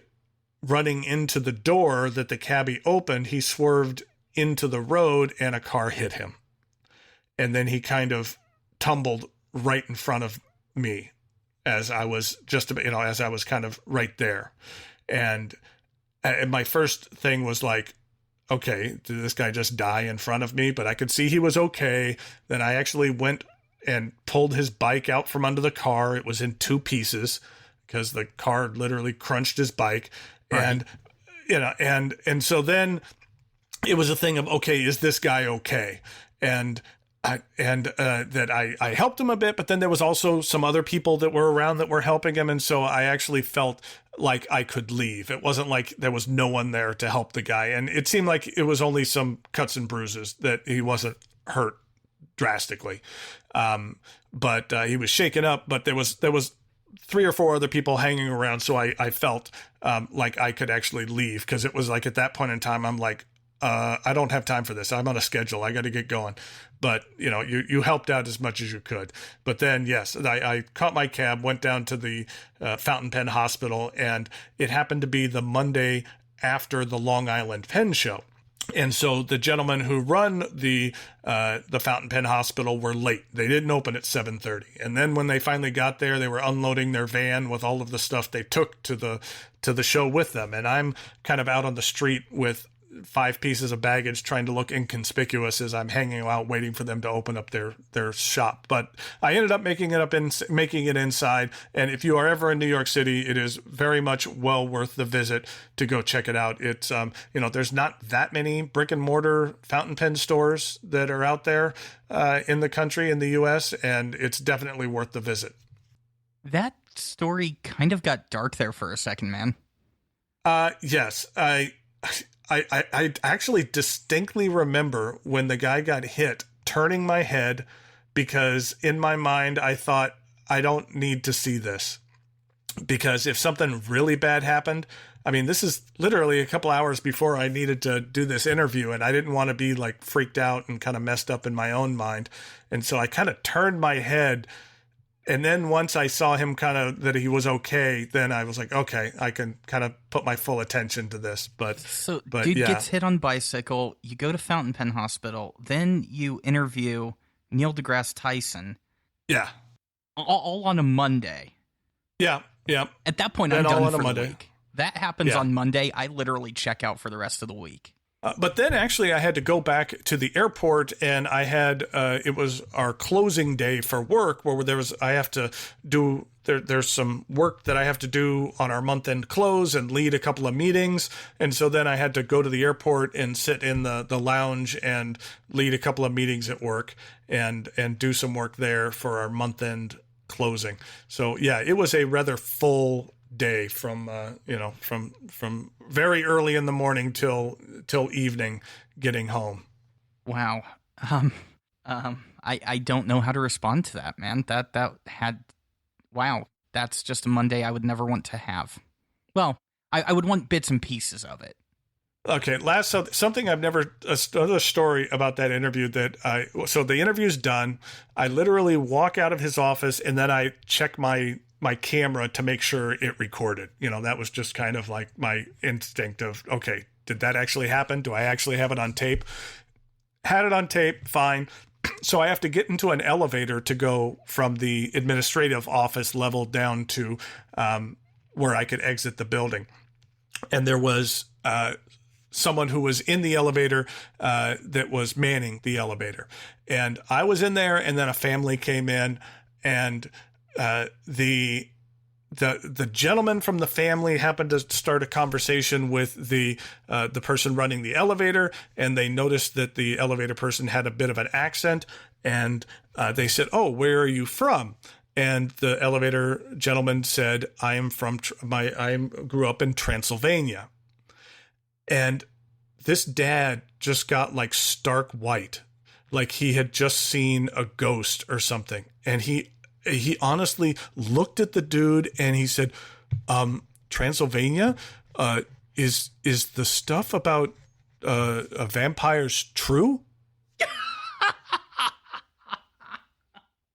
running into the door that the cabbie opened, he swerved into the road and a car hit him. And then he kind of tumbled right in front of me as I was as I was kind of right there. And my first thing was like, okay, did this guy just die in front of me? But I could see he was okay. Then I actually went and pulled his bike out from under the car. It was in two pieces because the car literally crunched his bike. Right. And so then it was a thing of, okay, is this guy okay? And I helped him a bit, but then there was also some other people that were around that were helping him. And so I actually felt like I could leave. It wasn't like there was no one there to help the guy. And it seemed like it was only some cuts and bruises, that he wasn't hurt drastically. But he was shaken up, but there was 3 or 4 other people hanging around. So I felt like I could actually leave, because it was like at that point in time, I'm like, I don't have time for this. I'm on a schedule. I got to get going. But, you helped out as much as you could. But then, yes, I caught my cab, went down to the Fountain Pen Hospital, and it happened to be the Monday after the Long Island Pen Show. And so the gentlemen who run the Fountain Pen Hospital were late. They didn't open at 7:30. And then when they finally got there, they were unloading their van with all of the stuff they took to the show with them. And I'm kind of out on the street with 5 pieces of baggage, trying to look inconspicuous as I'm hanging out waiting for them to open up their shop. But I ended up making it inside. And if you are ever in New York City, it is very much well worth the visit to go check it out. It's there's not that many brick and mortar fountain pen stores that are out there in the country, in the US, and it's definitely worth the visit. That story kind of got dark there for a second, man. Yes, I actually distinctly remember when the guy got hit, turning my head, because in my mind I thought, I don't need to see this, because if something really bad happened, I mean, this is literally a couple hours before I needed to do this interview, and I didn't want to be like freaked out and kind of messed up in my own mind. And so I kind of turned my head. And then once I saw him that he was okay, then I was like, okay, I can kind of put my full attention to this. But dude yeah. Gets hit on bicycle. You go to Fountain Pen Hospital. Then you interview Neil deGrasse Tyson. Yeah. All on a Monday. Yeah. Yeah. At that point, I'm done for the week. That happens on Monday. I literally check out for the rest of the week. But then actually I had to go back to the airport, and I had, it was our closing day for work, where there's some work that I have to do on our month end close and lead a couple of meetings. And so then I had to go to the airport and sit in the lounge and lead a couple of meetings at work and do some work there for our month end closing. So yeah, it was a rather full day from very early in the morning till evening getting home. Wow. I don't know how to respond to that, man. Wow. That's just a Monday I would never want to have. Well, I would want bits and pieces of it. Okay. Something another story about that interview so the interview's done. I literally walk out of his office, and then I check my camera to make sure it recorded. That was just kind of like my instinct of, okay, did that actually happen? Do I actually have it on tape? Had it on tape, fine. So I have to get into an elevator to go from the administrative office level down to where I could exit the building. And there was someone who was in the elevator that was manning the elevator. And I was in there, and then a family came in, and the gentleman from the family happened to start a conversation with the person running the elevator, and they noticed that the elevator person had a bit of an accent, and they said, "Oh, where are you from?" And the elevator gentleman said, I grew up in Transylvania. And this dad just got like stark white, like he had just seen a ghost or something. And he honestly looked at the dude and he said, Transylvania, is the stuff about vampires true?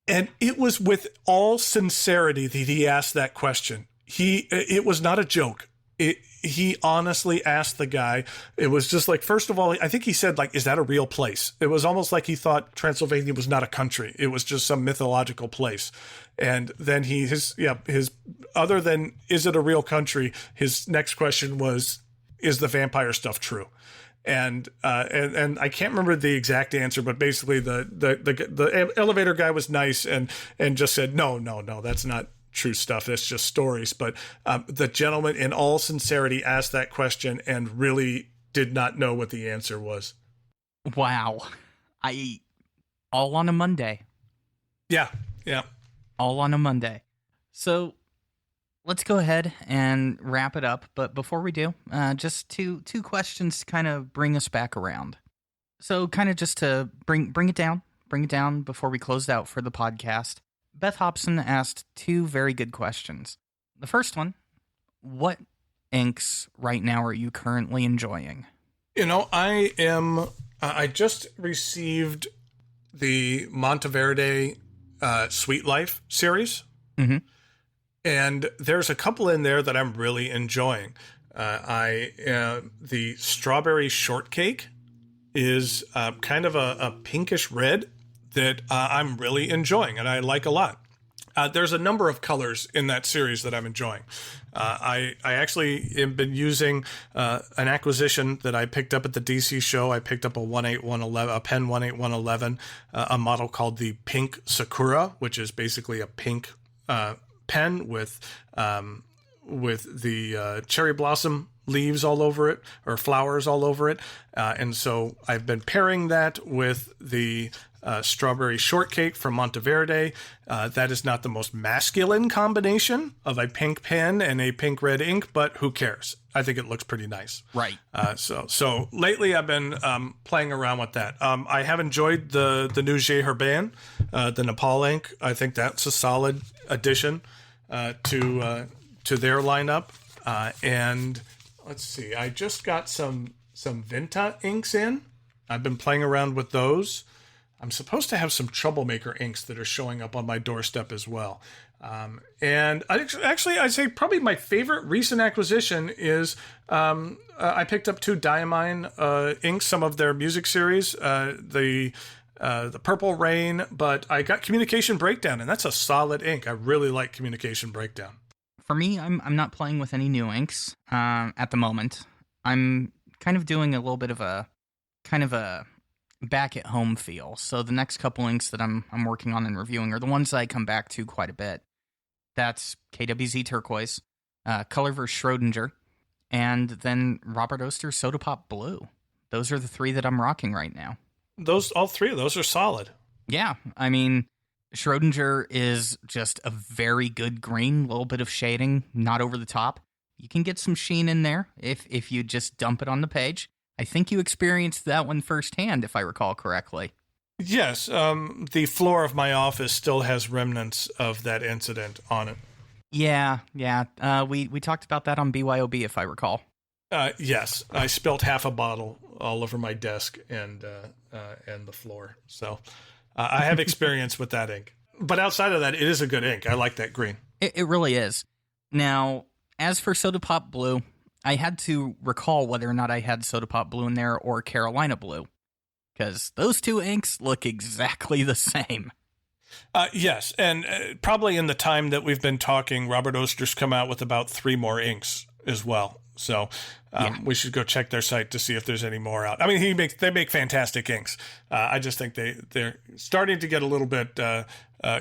And it was with all sincerity that he asked that question. It was not a joke. He honestly asked the guy. It was just like, first of all, I think he said, like, is that a real place? It was almost like he thought Transylvania was not a country. It was just some mythological place. And then his other than, is it a real country? His next question was, is the vampire stuff true? And I can't remember the exact answer, but basically the elevator guy was nice and just said, no, that's not true stuff. That's just stories. But the gentleman, in all sincerity, asked that question and really did not know what the answer was. Wow. All on a Monday. Yeah. All on a Monday. So let's go ahead and wrap it up. But before we do, just two questions to kind of bring us back around. So kind of just to bring it down before we closed out for the podcast. Beth Hobson asked two very good questions. The first one, what inks right now are you currently enjoying? I just received the Monteverde Sweet Life series. Mm-hmm. And there's a couple in there that I'm really enjoying. The Strawberry Shortcake is kind of a pinkish red that I'm really enjoying and I like a lot. There's a number of colors in that series that I'm enjoying. I actually have been using an acquisition that I picked up at the DC show. I picked up a Pen 18111, a model called the Pink Sakura, which is basically a pink pen with the cherry blossom leaves all over it, or flowers all over it. And so I've been pairing that with the Strawberry Shortcake from Monteverde. That is not the most masculine combination of a pink pen and a pink red ink, but who cares? I think it looks pretty nice. Right. So lately I've been playing around with that. I have enjoyed the new J. Herbin, the Nepal ink. I think that's a solid addition to their lineup. And let's see, I just got some Vinta inks in. I've been playing around with those. I'm supposed to have some Troublemaker inks that are showing up on my doorstep as well. And I'd say probably my favorite recent acquisition is I picked up two Diamine inks, some of their music series, the Purple Rain, but I got Communication Breakdown, and that's a solid ink. I really like Communication Breakdown. For me, I'm not playing with any new inks at the moment. I'm kind of doing a little bit of a back at home feel. So the next couple inks that I'm working on and reviewing are the ones that I come back to quite a bit. That's KWZ Turquoise, Colorverse Schrodinger, and then Robert Oster Soda Pop Blue. Those are the three that I'm rocking right now. All three of those are solid. Yeah, I mean, Schrodinger is just a very good green, little bit of shading, not over the top. You can get some sheen in there if you just dump it on the page. I think you experienced that one firsthand, if I recall correctly. Yes, the floor of my office still has remnants of that incident on it. Yeah. We talked about that on BYOB, if I recall. Yes, I spilt half a bottle all over my desk and the floor. So I have experience with that ink. But outside of that, it is a good ink. I like that green. It really is. Now, as for Soda Pop Blue, I had to recall whether or not I had Soda Pop Blue in there or Carolina Blue, because those two inks look exactly the same. Yes, and probably in the time that we've been talking, Robert Oster's come out with about 3 more inks as well. So we should go check their site to see if there's any more out. I mean, they make fantastic inks. I just think they're starting to get a little bit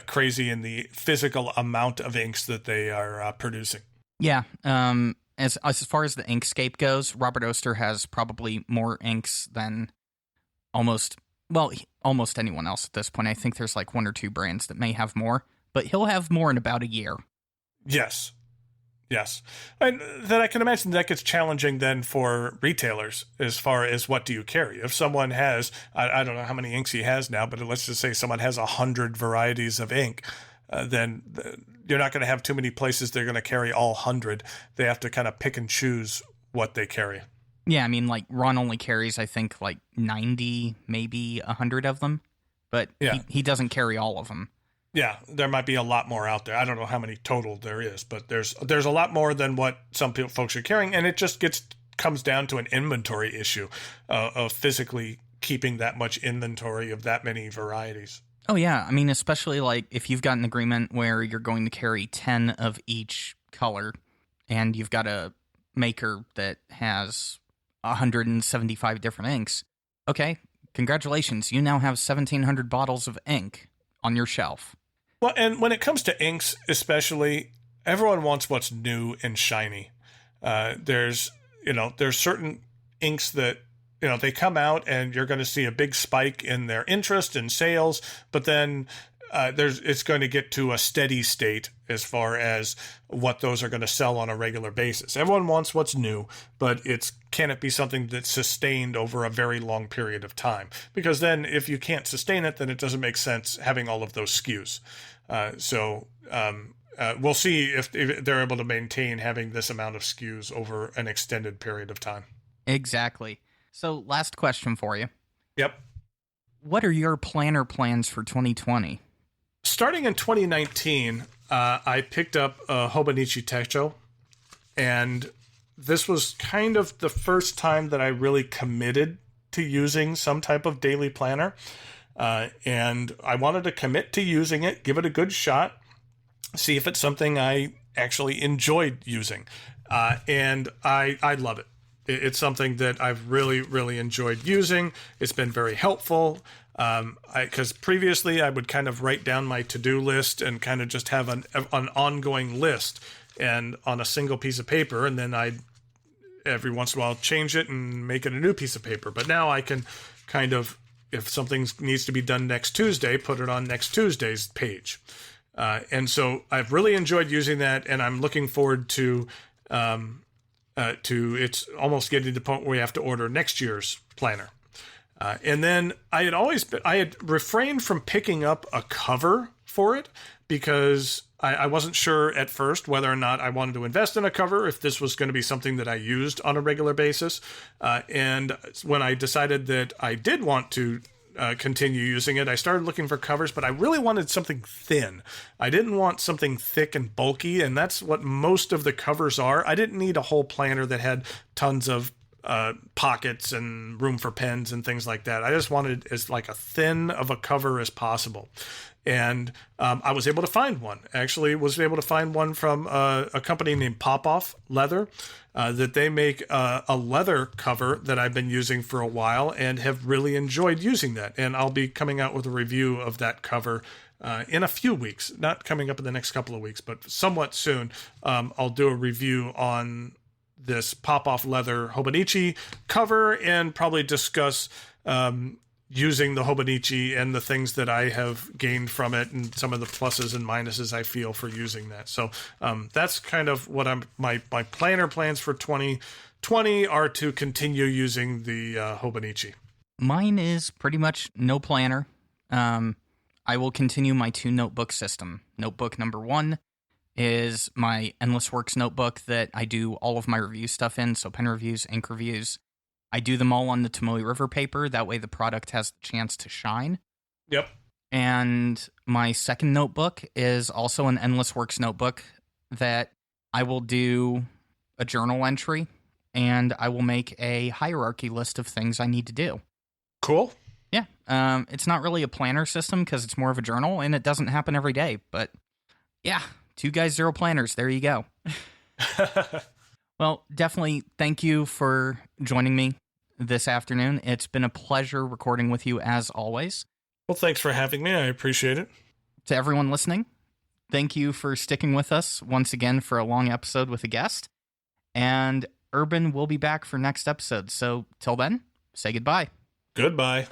crazy in the physical amount of inks that they are producing. Yeah. As far as the inkscape goes, Robert Oster has probably more inks than almost anyone else at this point. I think there's like 1 or 2 brands that may have more, but he'll have more in about a year. Yes. And then I can imagine that gets challenging then for retailers as far as what do you carry. If someone has, I don't know how many inks he has now, but let's just say someone has 100 varieties of ink, then you're not going to have too many places they're going to carry all 100. They have to kind of pick and choose what they carry. Yeah, I mean, like, Ron only carries, I think, like 90, maybe 100 of them, but he doesn't carry all of them. Yeah, there might be a lot more out there. I don't know how many total there is, but there's a lot more than what some folks are carrying, and it just comes down to an inventory issue of physically keeping that much inventory of that many varieties. Oh, yeah. I mean, especially like if you've got an agreement where you're going to carry 10 of each color, and you've got a maker that has 175 different inks. Okay, congratulations. You now have 1,700 bottles of ink on your shelf. Well, and when it comes to inks, especially, everyone wants what's new and shiny. There's certain inks that, they come out and you're going to see a big spike in their interest and sales, but then it's going to get to a steady state as far as what those are going to sell on a regular basis. Everyone wants what's new, but can it be something that's sustained over a very long period of time? Because then if you can't sustain it, then it doesn't make sense having all of those SKUs. We'll see if they're able to maintain having this amount of SKUs over an extended period of time. Exactly. So last question for you. Yep. What are your planner plans for 2020? Starting in 2019, I picked up a Hobonichi Techo, and this was kind of the first time that I really committed to using some type of daily planner. And I wanted to commit to using it, give it a good shot, see if it's something I actually enjoyed using. And I love it. It's something that I've really, really enjoyed using. It's been very helpful. Because previously I would kind of write down my to-do list and kind of just have an ongoing list and on a single piece of paper, and then I'd every once in a while change it and make it a new piece of paper. But now I can kind of, if something needs to be done next Tuesday, put it on next Tuesday's page. And so I've really enjoyed using that, and I'm looking forward to it's almost getting to the point where we have to order next year's planner. And then I had refrained from picking up a cover for it because I wasn't sure at first whether or not I wanted to invest in a cover, if this was going to be something that I used on a regular basis. And when I decided that I did want to continue using it, I started looking for covers, but I really wanted something thin. I didn't want something thick and bulky, and that's what most of the covers are. I didn't need a whole planner that had tons of pockets and room for pens and things like that. I just wanted as like a thin of a cover as possible. And I was able to find one. Actually, was able to find one from a company named Pop-Off Leather, that they make a leather cover that I've been using for a while and have really enjoyed using that. And I'll be coming out with a review of that cover in a few weeks. Not coming up in the next couple of weeks, but somewhat soon. I'll do a review on this Pop-Off Leather Hobonichi cover and probably discuss using the Hobonichi and the things that I have gained from it and some of the pluses and minuses I feel for using that. So that's kind of what my planner plans for 2020 are, to continue using the Hobonichi. Mine is pretty much no planner. I will continue my 2-notebook system. Notebook number 1 is my Endless Works notebook that I do all of my review stuff in, so pen reviews, ink reviews. I do them all on the Tomoe River paper, that way the product has the chance to shine. Yep. And my second notebook is also an Endless Works notebook that I will do a journal entry, and I will make a hierarchy list of things I need to do. Cool. Yeah. It's not really a planner system because it's more of a journal, and it doesn't happen every day, but yeah. 2 guys, 0 planners. There you go. Well, definitely thank you for joining me this afternoon. It's been a pleasure recording with you as always. Well, thanks for having me. I appreciate it. To everyone listening, thank you for sticking with us once again for a long episode with a guest. And Urban will be back for next episode. So till then, say goodbye. Goodbye.